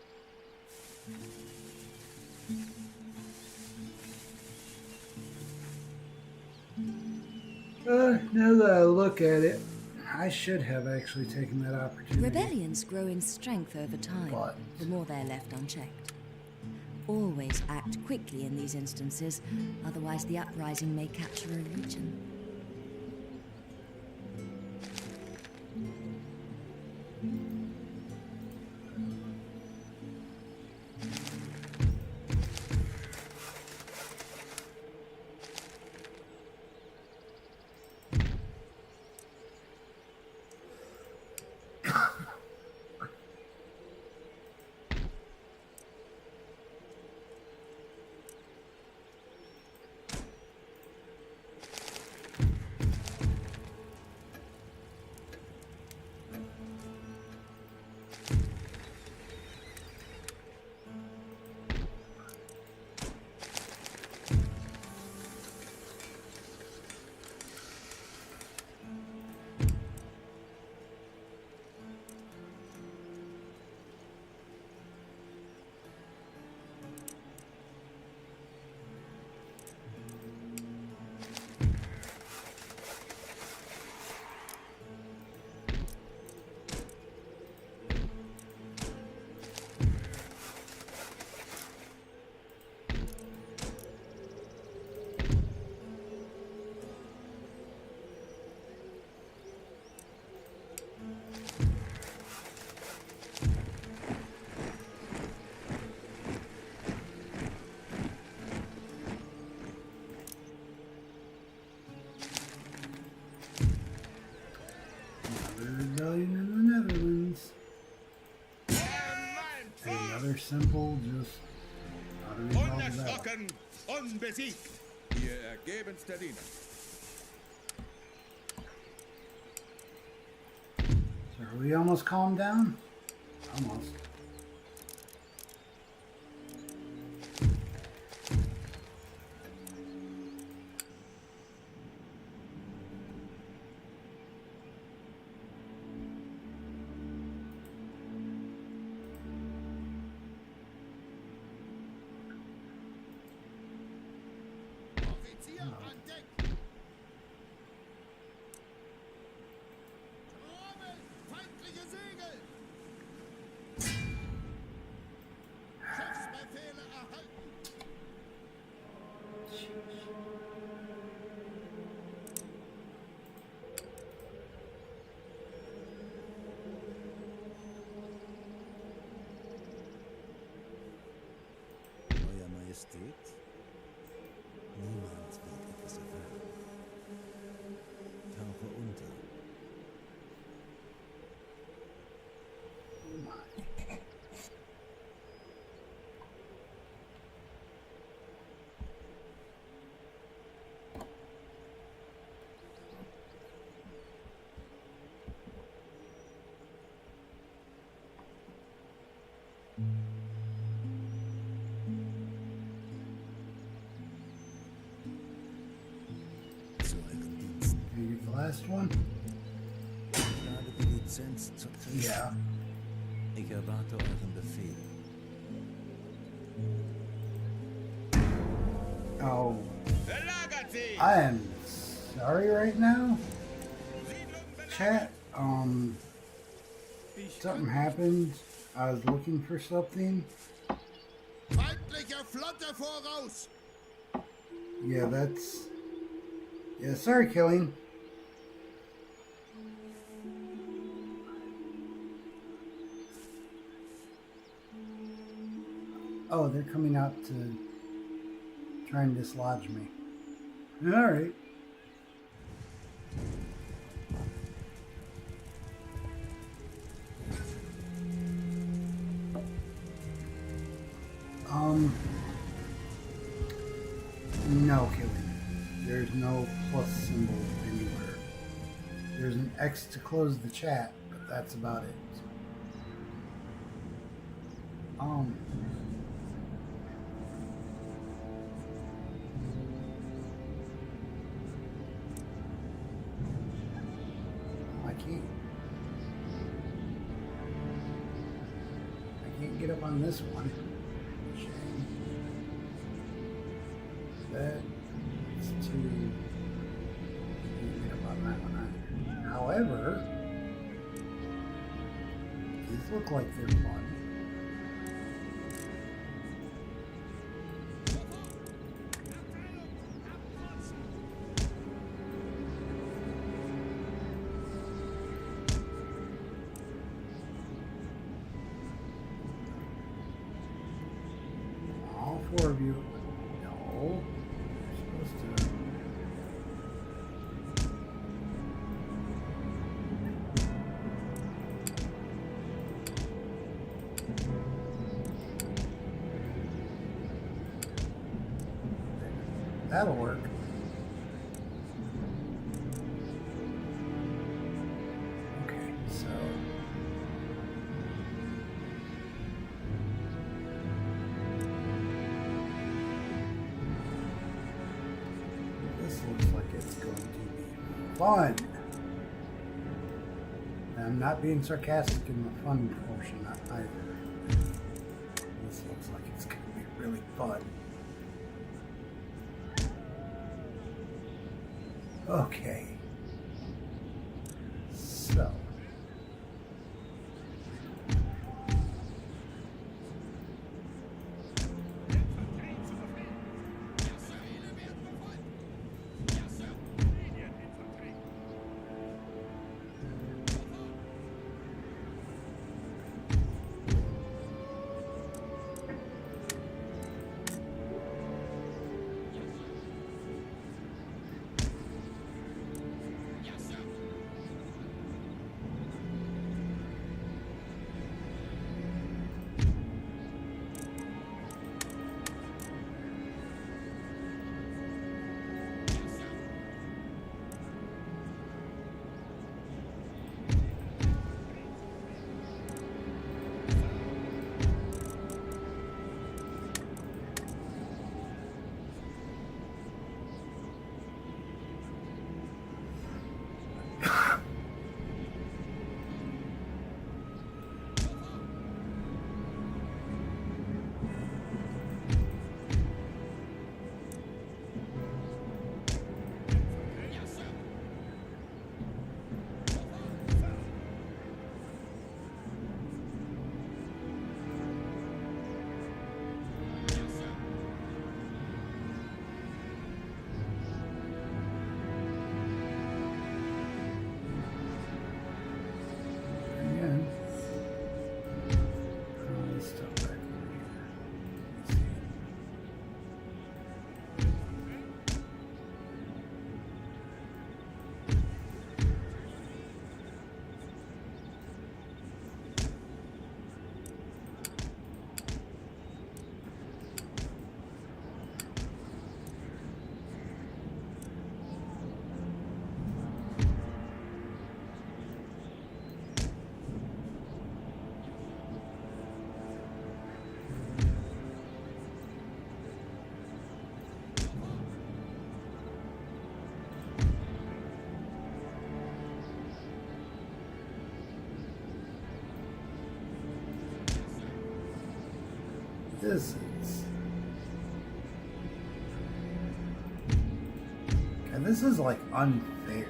Now that I look at it, I should have actually taken that opportunity. Rebellions grow in strength over time, But- the more they're left unchecked. Always act quickly in these instances, otherwise the uprising may capture a region. Rebellion in the Netherlands. And another simple, just how to resolve that. Unerschrocken, unbesiegt. Wir ergeben's der Diener. So are we almost calmed down? Almost. Offizier an Deck! Trommel! Feindliche Segel! Schiffsbefehle erhalten! Euer Majestät? Niemand wird etwas erfahren. Tauche unter. Zu euren Diensten. Did you get the last one? Ich habe die Lizenz zur Krieg. Yeah. Ich erwarte euren Befehl. Oh, Verlagert sie! I am sorry right now. Siedlung belagert! Chat, something happened. I was looking for something. Feindliche Flotte voraus! Yeah, that's... Yeah, sorry, Killing. Oh, they're coming out to try and dislodge me. Alright. No, Killing. There's no plus symbol anywhere. There's an X to close the chat, but that's about it. can't. I can't get up on this one. Shame. That's too. I can't get up on that one either. However, these look like they're fun. All four of you. No. You're supposed to. That'll work. Okay, so this looks like it's going to be fun. And I'm not being sarcastic in the fun portion either. This looks like it's going to be really fun. Okay. So. This is. And this is like unfair.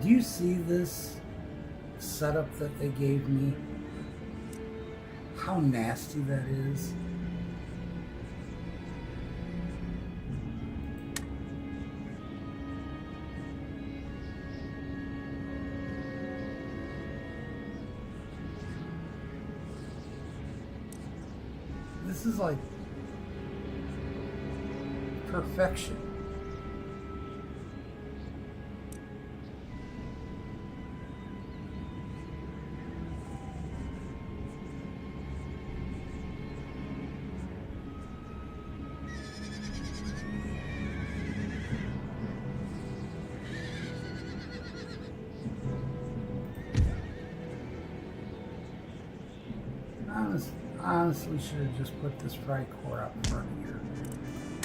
Do you see this setup that they gave me? How nasty that is. This is like perfection. Honestly, should have just put this fry core out front here.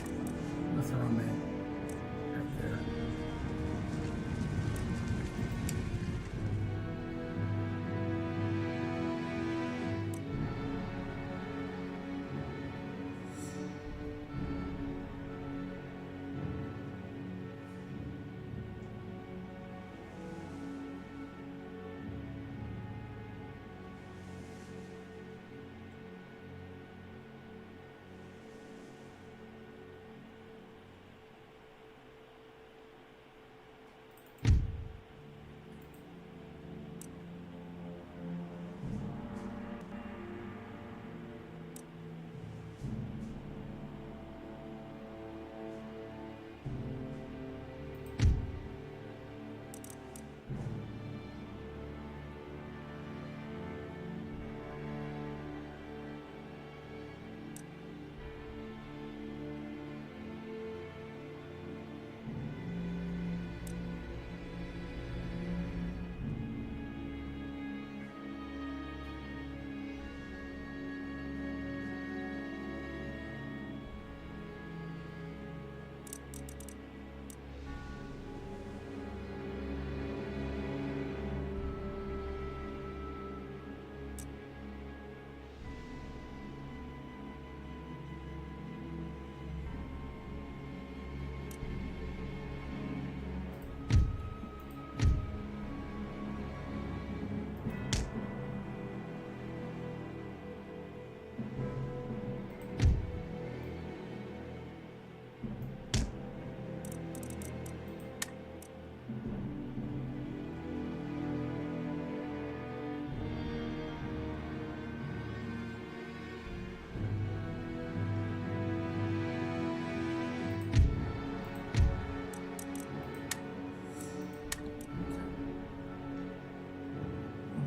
I'm gonna throw them in right there.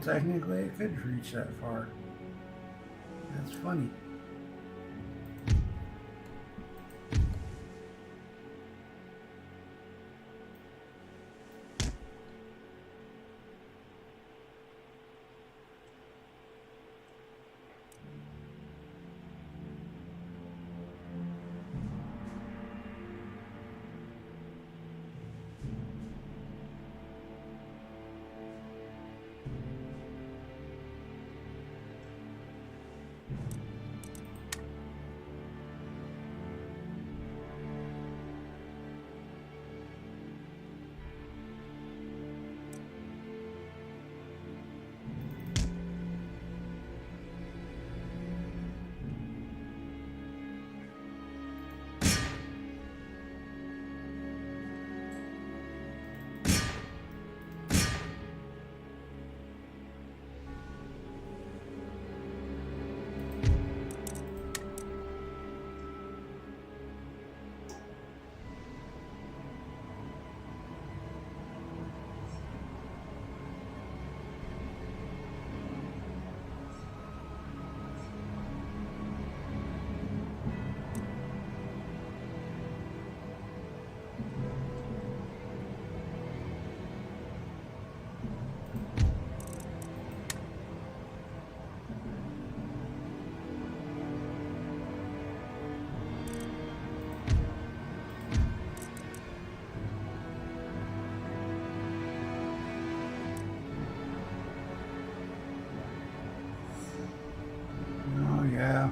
Technically, it could reach that far. That's funny. Yeah.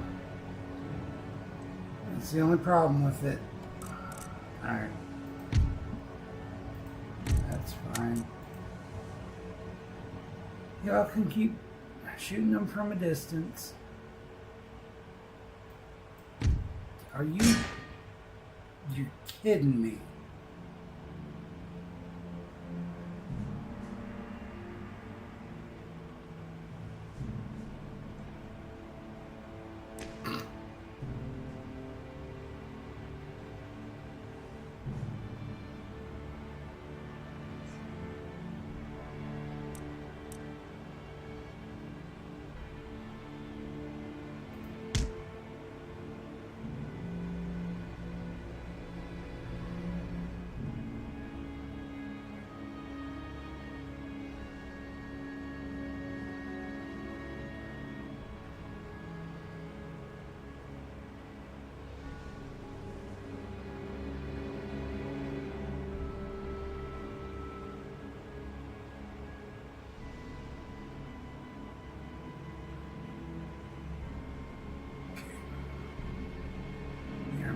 That's the only problem with it. Alright. That's fine. Y'all can keep shooting them from a distance. Are you... You're kidding me.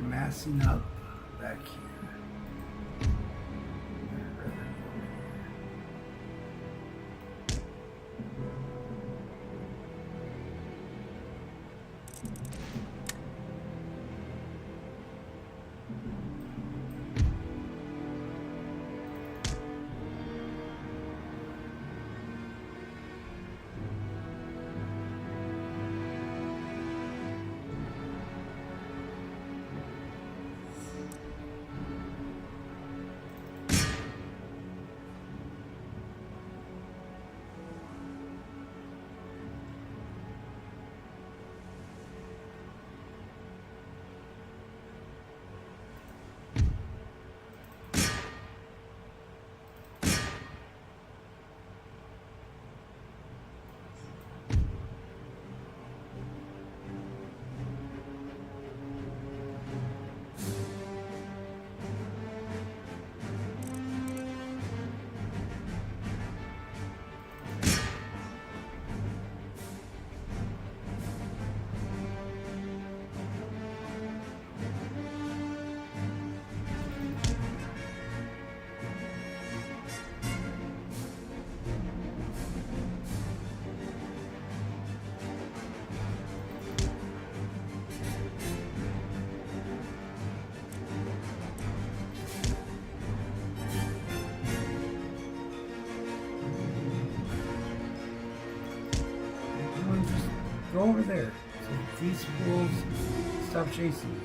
Massing up back here. Go over there. So these fools stop chasing you.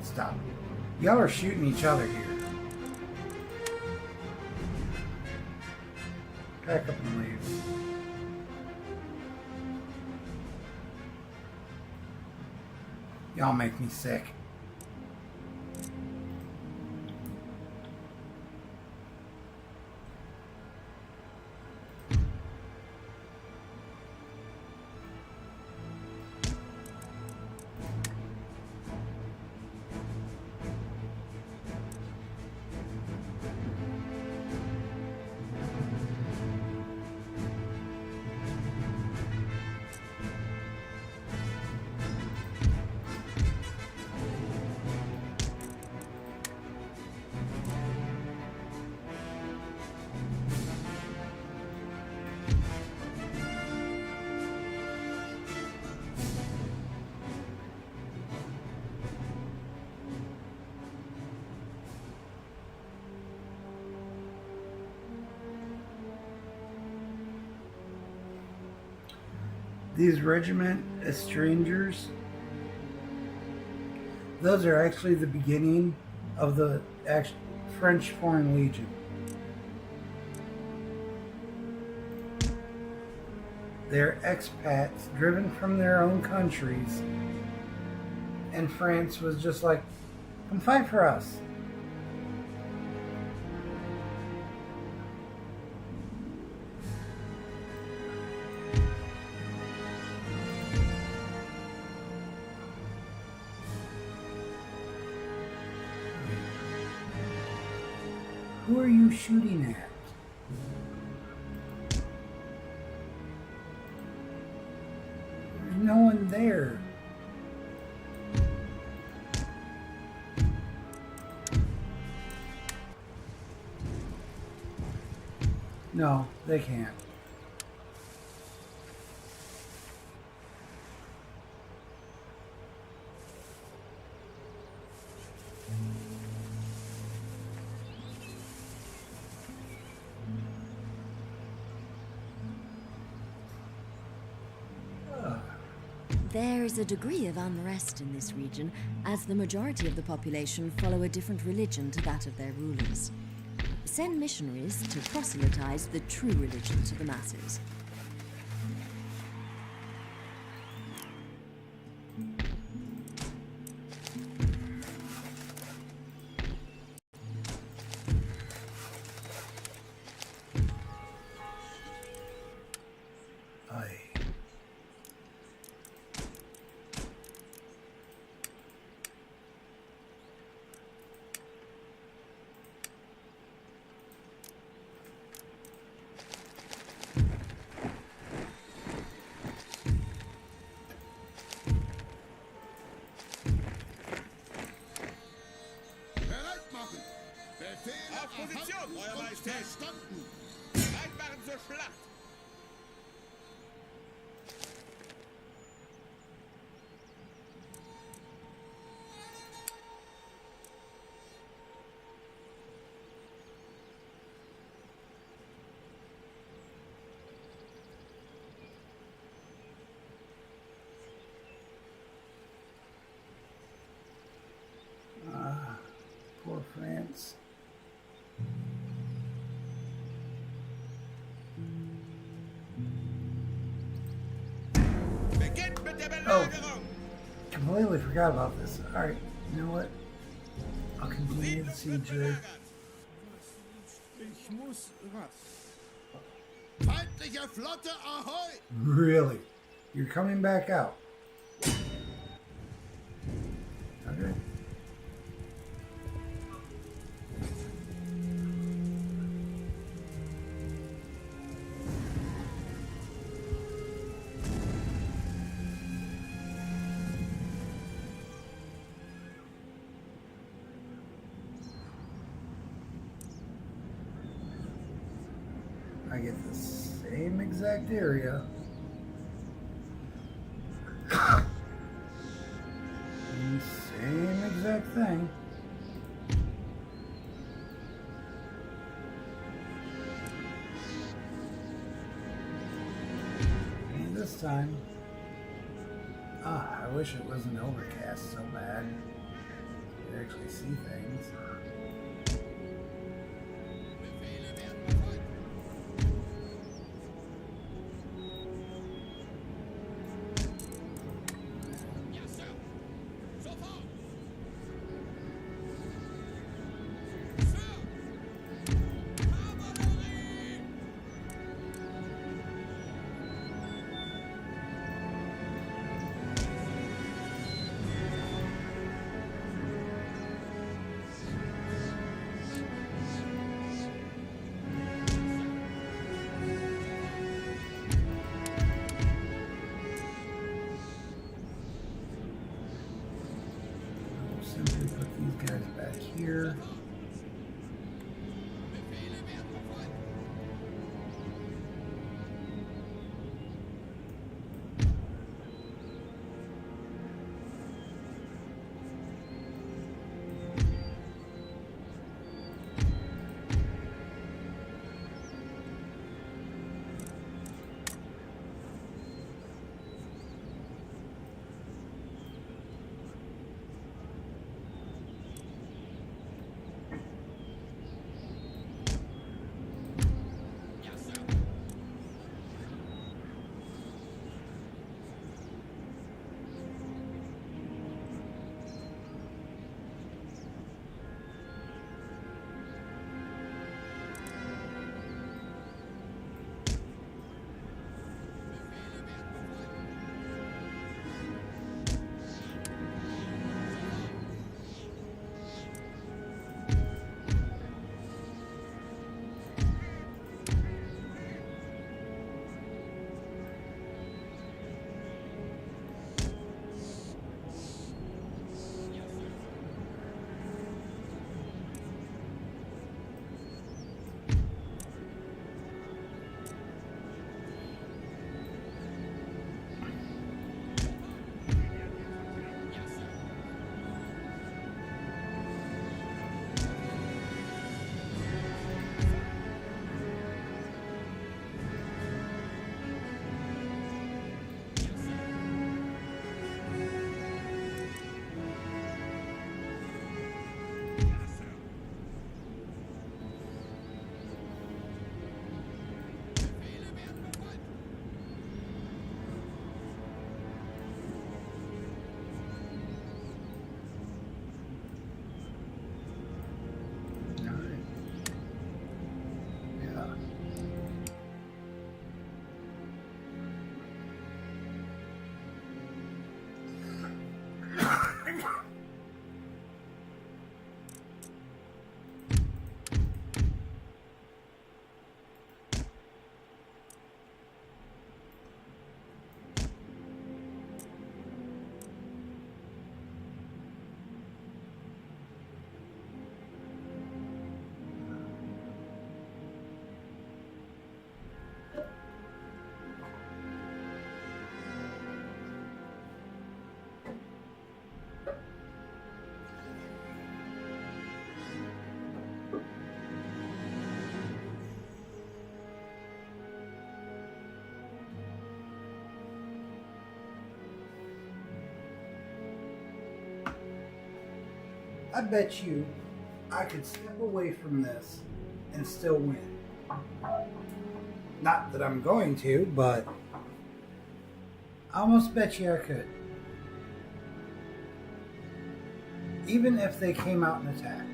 Stop. Y'all are shooting each other here. Pack up and leave. Y'all make me sick. These regiment as strangers, those are actually the beginning of the French Foreign Legion. They're expats driven from their own countries, and France was just like, come fight for us. Who are you shooting at? There's no one there. No, they can't. There is a degree of unrest in this region, as the majority of the population follow a different religion to that of their rulers. Send missionaries to proselytize the true religion to the masses. Auf Position, Euer Majestät! Bereit machen zur Schlacht! Poor France. Beginnt mit der Belagerung! Completely forgot about this. Alright, you know what? I'll continue the siege there. Ich muss rasch. Feindliche Flotte, ahoi! Really? You're coming back out? Okay. I get the same exact area. And same exact thing. And this time, I wish it wasn't overcast so bad. You could actually see things. Simply put these guys back here. I bet you I could step away from this and still win. Not that I'm going to, but I almost bet you I could. Even if they came out and attacked.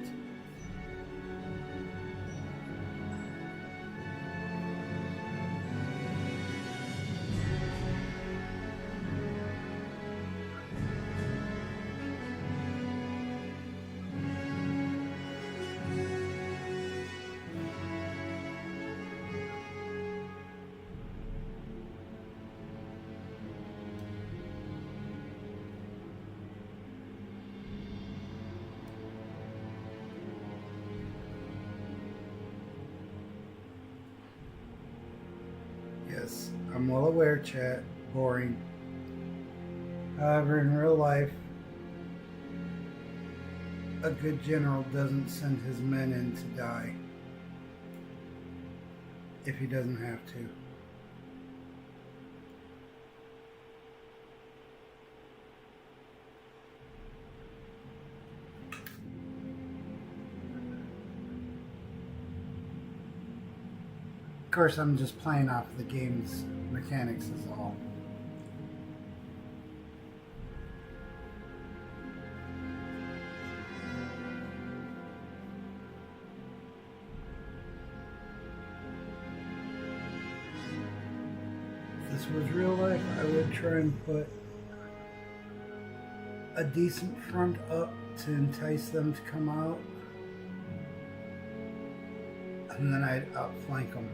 Yes, I'm well aware, chat. Boring. However, in real life, a good general doesn't send his men in to die if he doesn't have to. Of course, I'm just playing off the game's mechanics is all. If this was real life, I would try and put a decent front up to entice them to come out, and then I'd outflank them.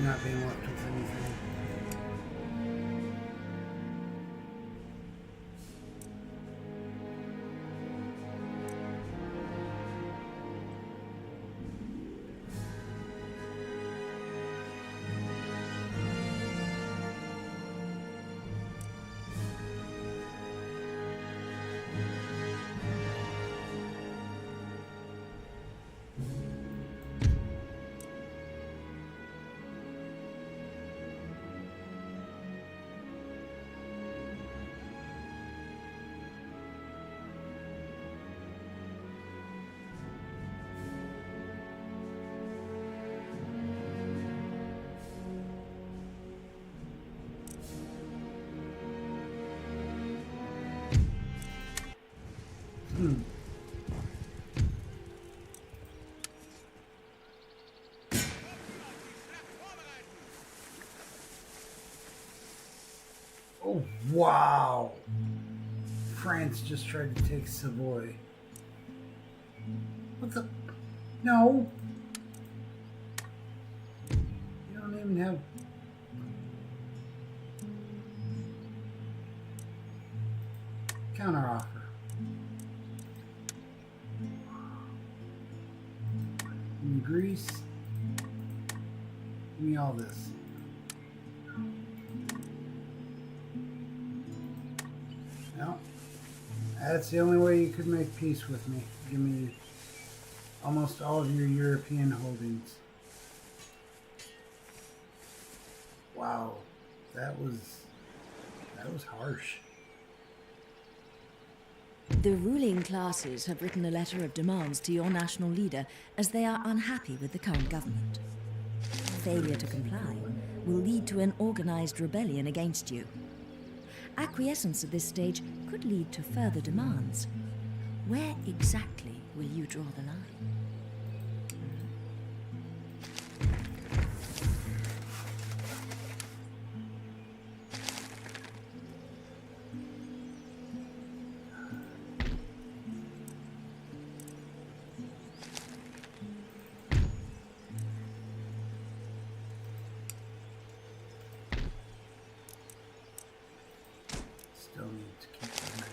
not being left with anything. Oh, wow. France just tried to take Savoy. What the? No. You don't even have... Counteroffer. Give me Greece. Give me all this. No. That's the only way you could make peace with me. Give me almost all of your European holdings. Wow. That was harsh. The ruling classes have written a letter of demands to your national leader as they are unhappy with the current government. Failure to comply will lead to an organized rebellion against you. Acquiescence at this stage could lead to further demands. Where exactly will you draw the line? Still need to keep them there.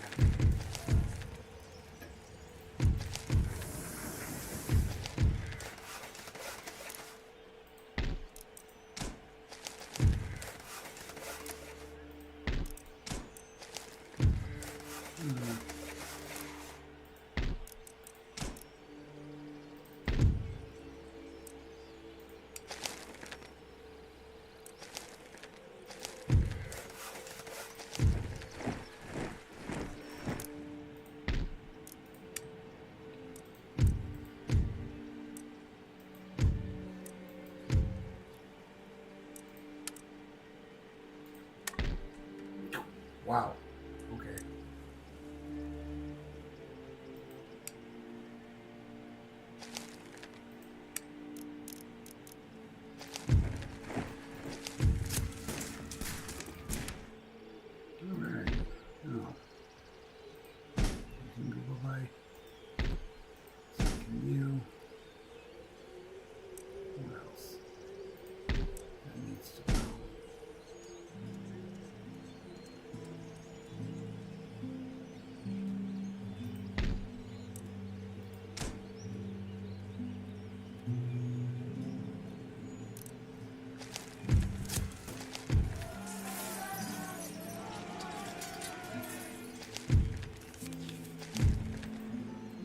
Wow. Okay. All right. Now, you can go by. So can you? What else? That needs to go.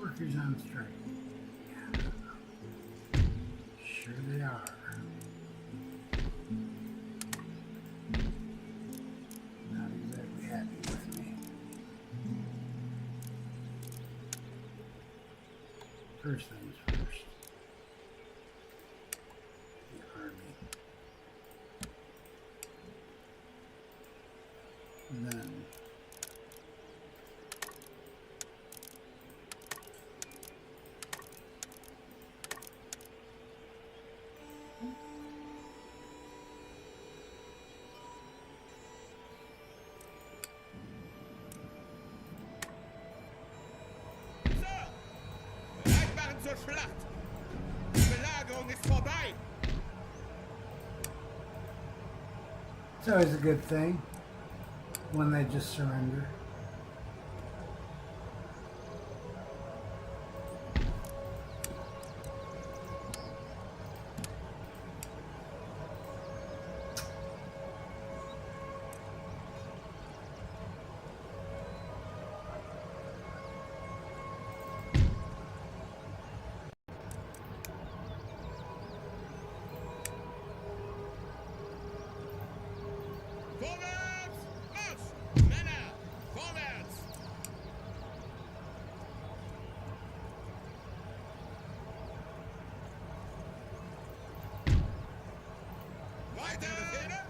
Workers on strike. Yeah. Sure they are. Not exactly happy with me. First things first. The army. And then Bereit machen zur Schlacht! Die Belagerung ist vorbei! It's always a good thing when they just surrender. Vorwärts! Marsch! Männer! Vorwärts! Weiter! Befehle?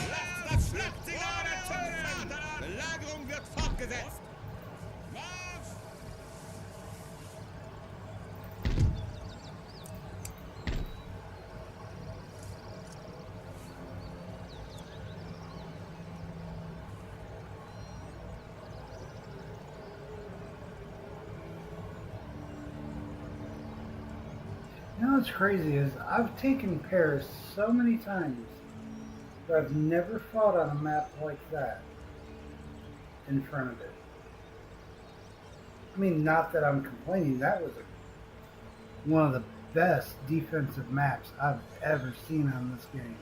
Lasst das Schlachtsignal ertönen! Belagerung wird fortgesetzt! Marsch! You know what's crazy is I've taken Paris so many times, but I've never fought on a map like that in front of it. I mean, not that I'm complaining. That was one of the best defensive maps I've ever seen on this game.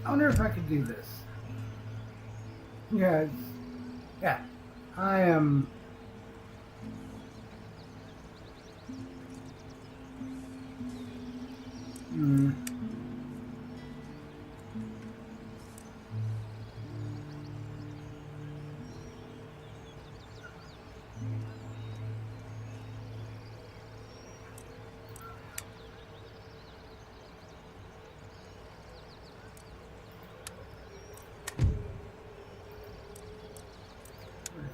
I wonder if I could do this. Yeah, I am.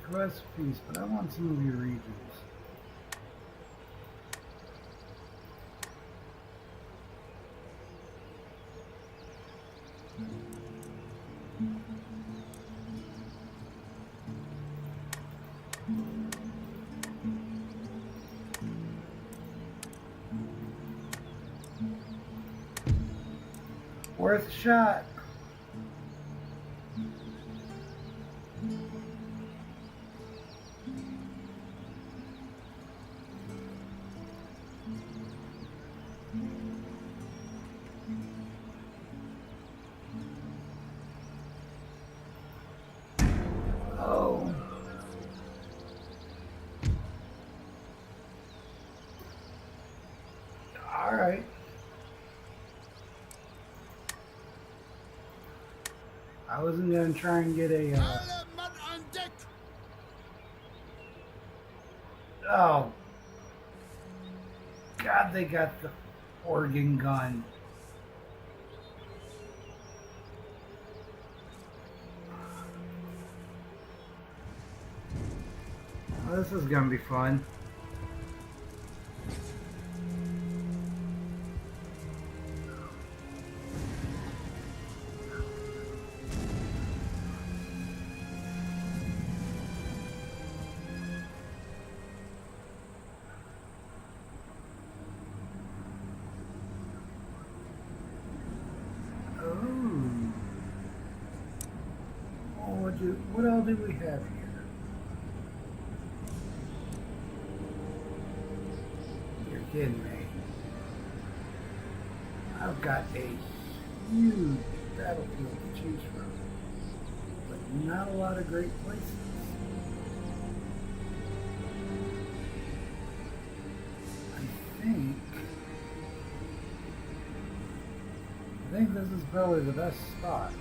Request peace, but I want some of your regions. Worth a shot. Oh. All right. I wasn't going to try and get a... Alle Mann an Deck! Oh. God, they got the organ gun. Well, this is going to be fun. What all do we have here? You're kidding me. I've got a huge battlefield to choose from, but not a lot of great places. I think this is probably the best spot.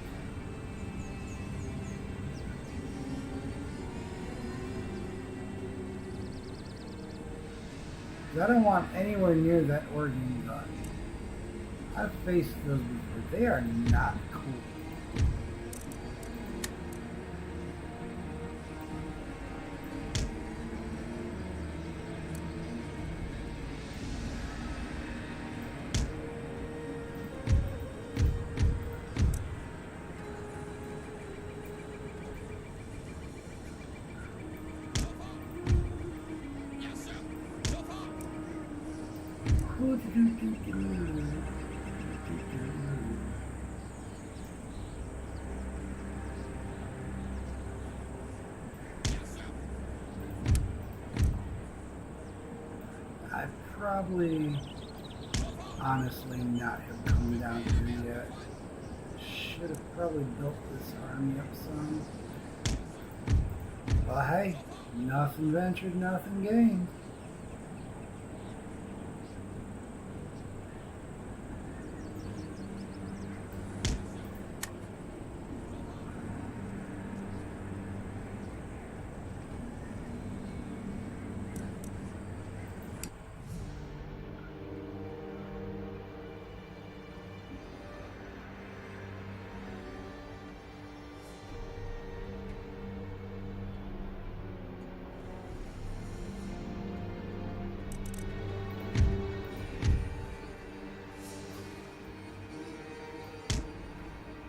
I don't want anywhere near that organ gun. I've faced those before. They are not cool. I probably honestly not have come down here yet. Should have probably built this army up some. Well, hey, nothing ventured, nothing gained.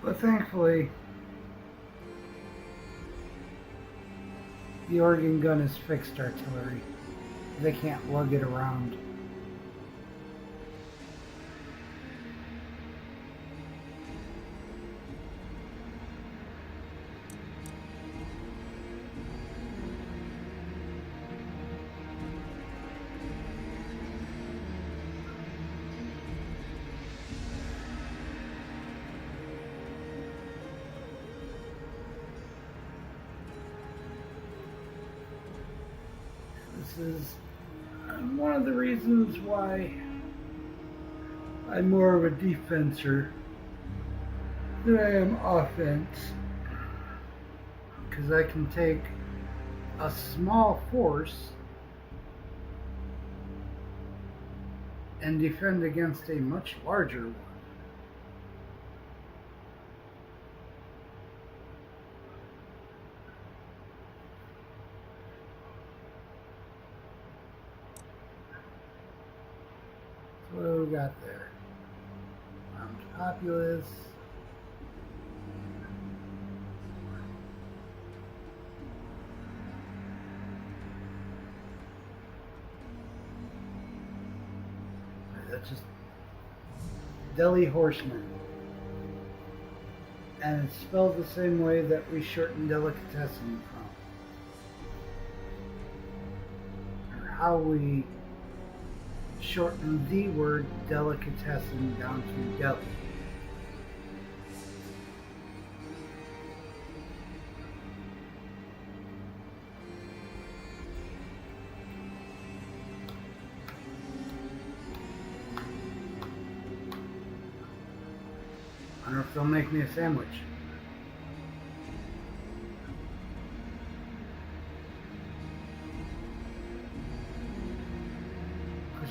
But thankfully, the organ gun is fixed artillery. They can't lug it around. This is one of the reasons why I'm more of a defenser than I am offense. Because I can take a small force and defend against a much larger one. What do we got there? Armed populace. That's just Delhi horsemen. And it's spelled the same way that we shorten delicatessen from. Or how we shorten the word delicatessen down to deli. I wonder if they'll make me a sandwich.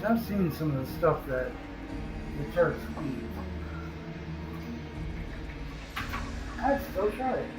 I've seen some of the stuff that the Turks eat. I'd still try it.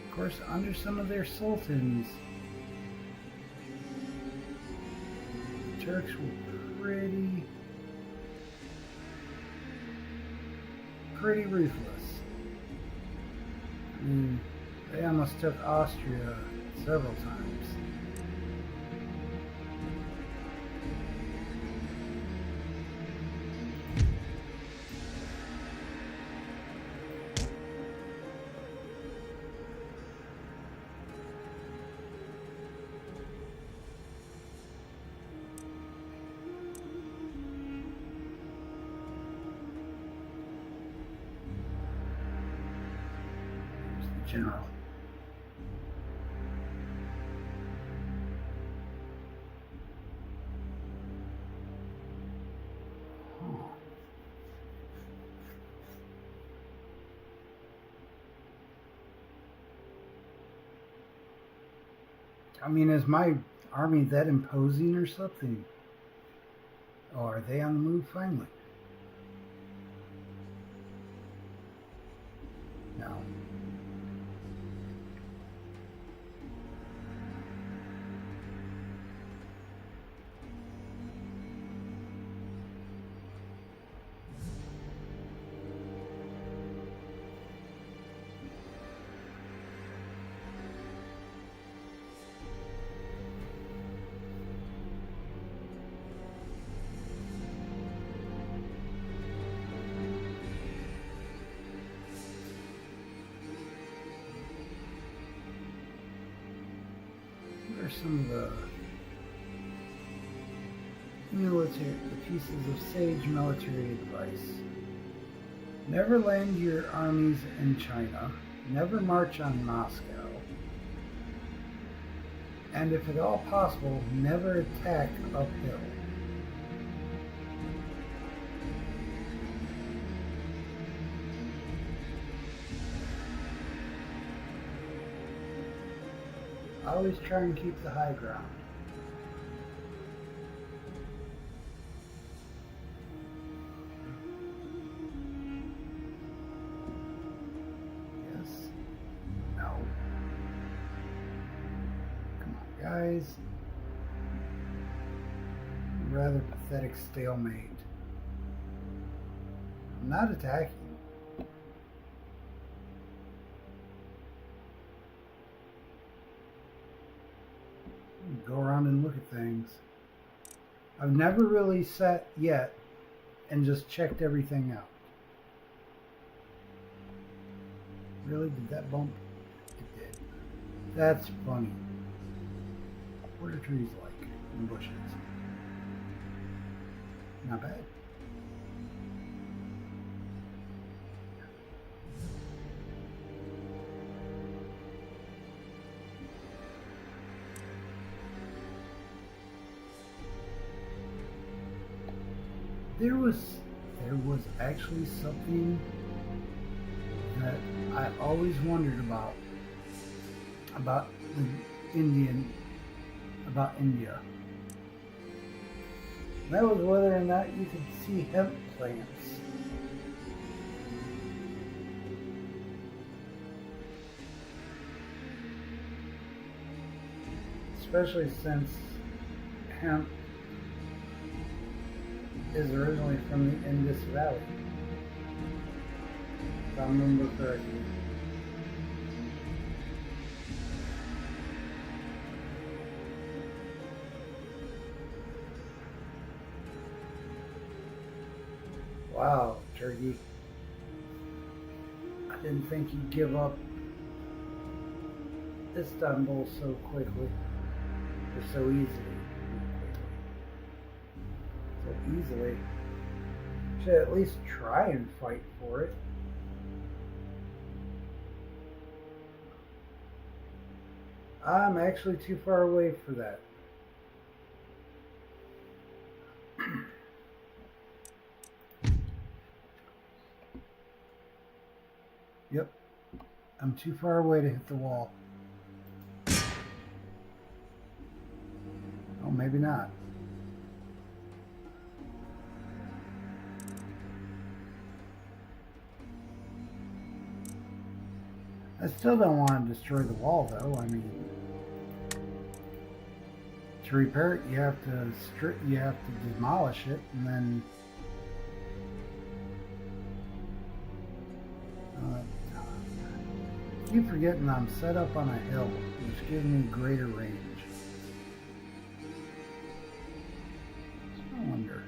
Of course, under some of their sultans, the Turks were pretty ruthless. I mean, They almost took Austria several times. General. I mean, is my army that imposing or something? Or are they on the move finally? No. Some of the pieces of sage military advice. Never land your armies in China. Never march on Moscow. And if at all possible, never attack uphill. Always try and keep the high ground. Yes. No. Come on, guys. Rather pathetic stalemate. I'm not attacking. Go around and look at things. I've never really sat yet and just checked everything out. Really? Did that bump? It did. That's funny. What are trees like and bushes? Not bad. There was actually something that I always wondered about India. That was whether or not you could see hemp plants. Especially since hemp is originally from the Indus Valley, if I remember correctly. Wow, Turkey. I didn't think you'd give up Istanbul so quickly, or so easily. Easily. Should at least try and fight for it. I'm actually too far away for that. Yep. I'm too far away to hit the wall. Oh, maybe not. I still don't want to destroy the wall, though. I mean, to repair it, you have to demolish it, and then keep forgetting I'm set up on a hill, which gives me greater range. I wonder.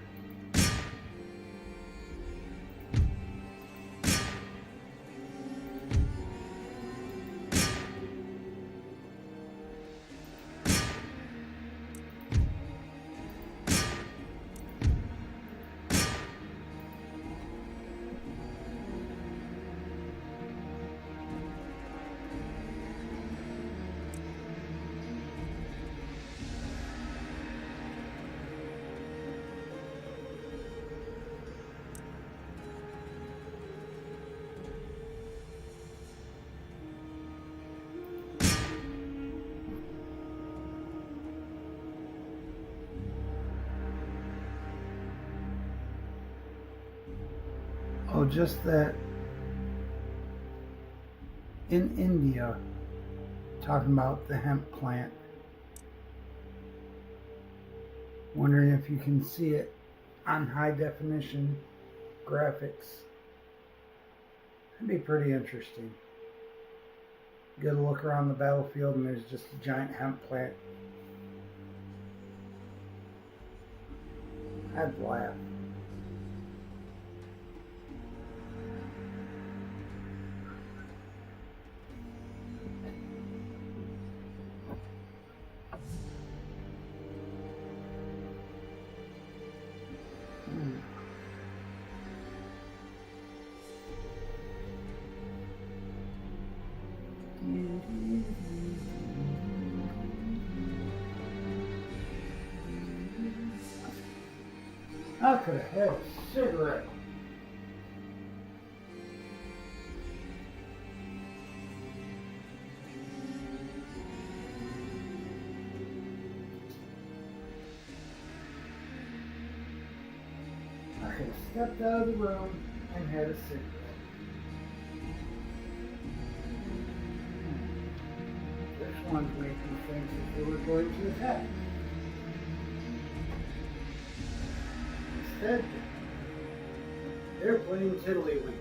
Oh, just that in India, talking about the hemp plant, wondering if you can see it on high definition graphics. That'd be pretty interesting. Get a look around the battlefield and there's just a giant hemp plant. I'd laugh. I could have had a cigarette. I could have stepped out of the room and had a cigarette. This one's making things that they were going to attack. Instead, they're playing tiddlywinks.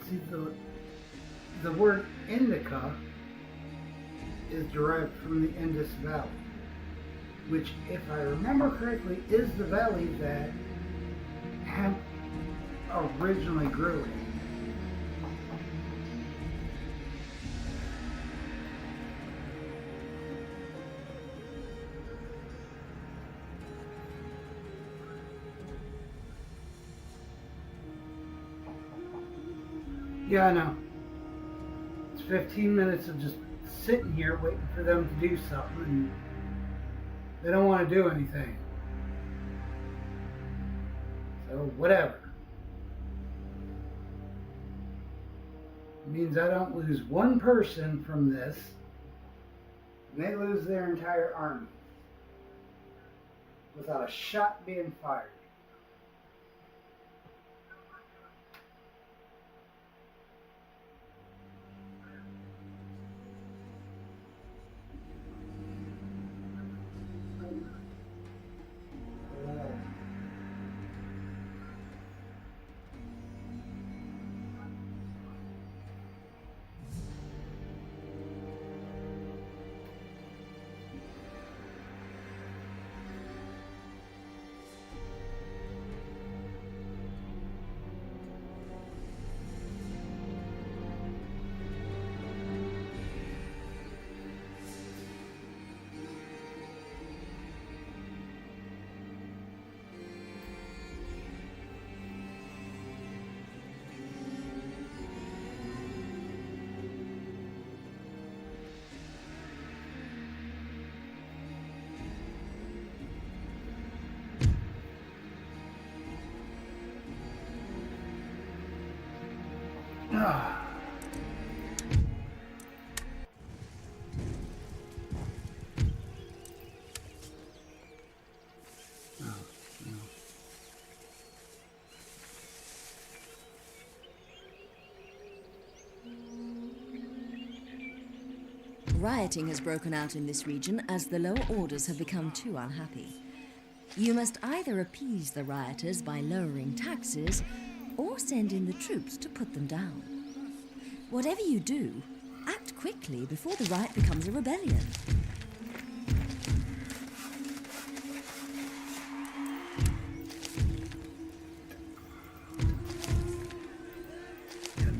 See, the word indica is derived from the Indus Valley, which, if I remember correctly, is the valley that hemp originally grew in. Yeah, I know. It's 15 minutes of just sitting here waiting for them to do something, and they don't want to do anything. So, whatever. It means I don't lose one person from this, and they lose their entire army without a shot being fired. Ah. Rioting has broken out in this region as the lower orders have become too unhappy. You must either appease the rioters by lowering taxes or send in the troops to put them down. Whatever you do, act quickly before the riot becomes a rebellion.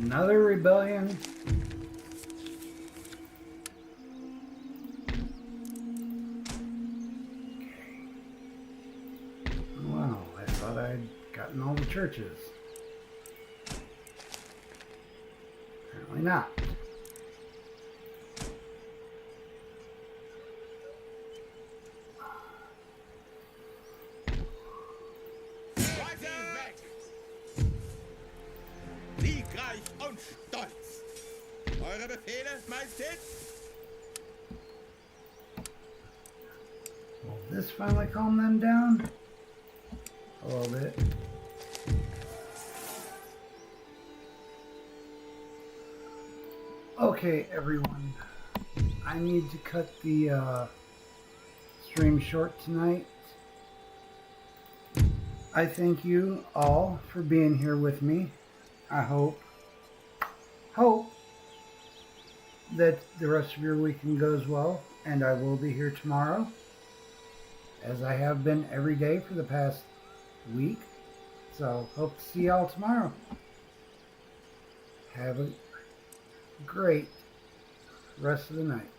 Another rebellion. Wow, I thought I'd gotten all the churches. Apparently not. Siegreich und stolz. Eure Befehle, Majestät? Will this finally calm them down? A little bit. Okay, everyone. I need to cut the stream short tonight. I thank you all for being here with me. I hope that the rest of your weekend goes well, and I will be here tomorrow, as I have been every day for the past week. So hope to see y'all tomorrow. Have a great rest of the night.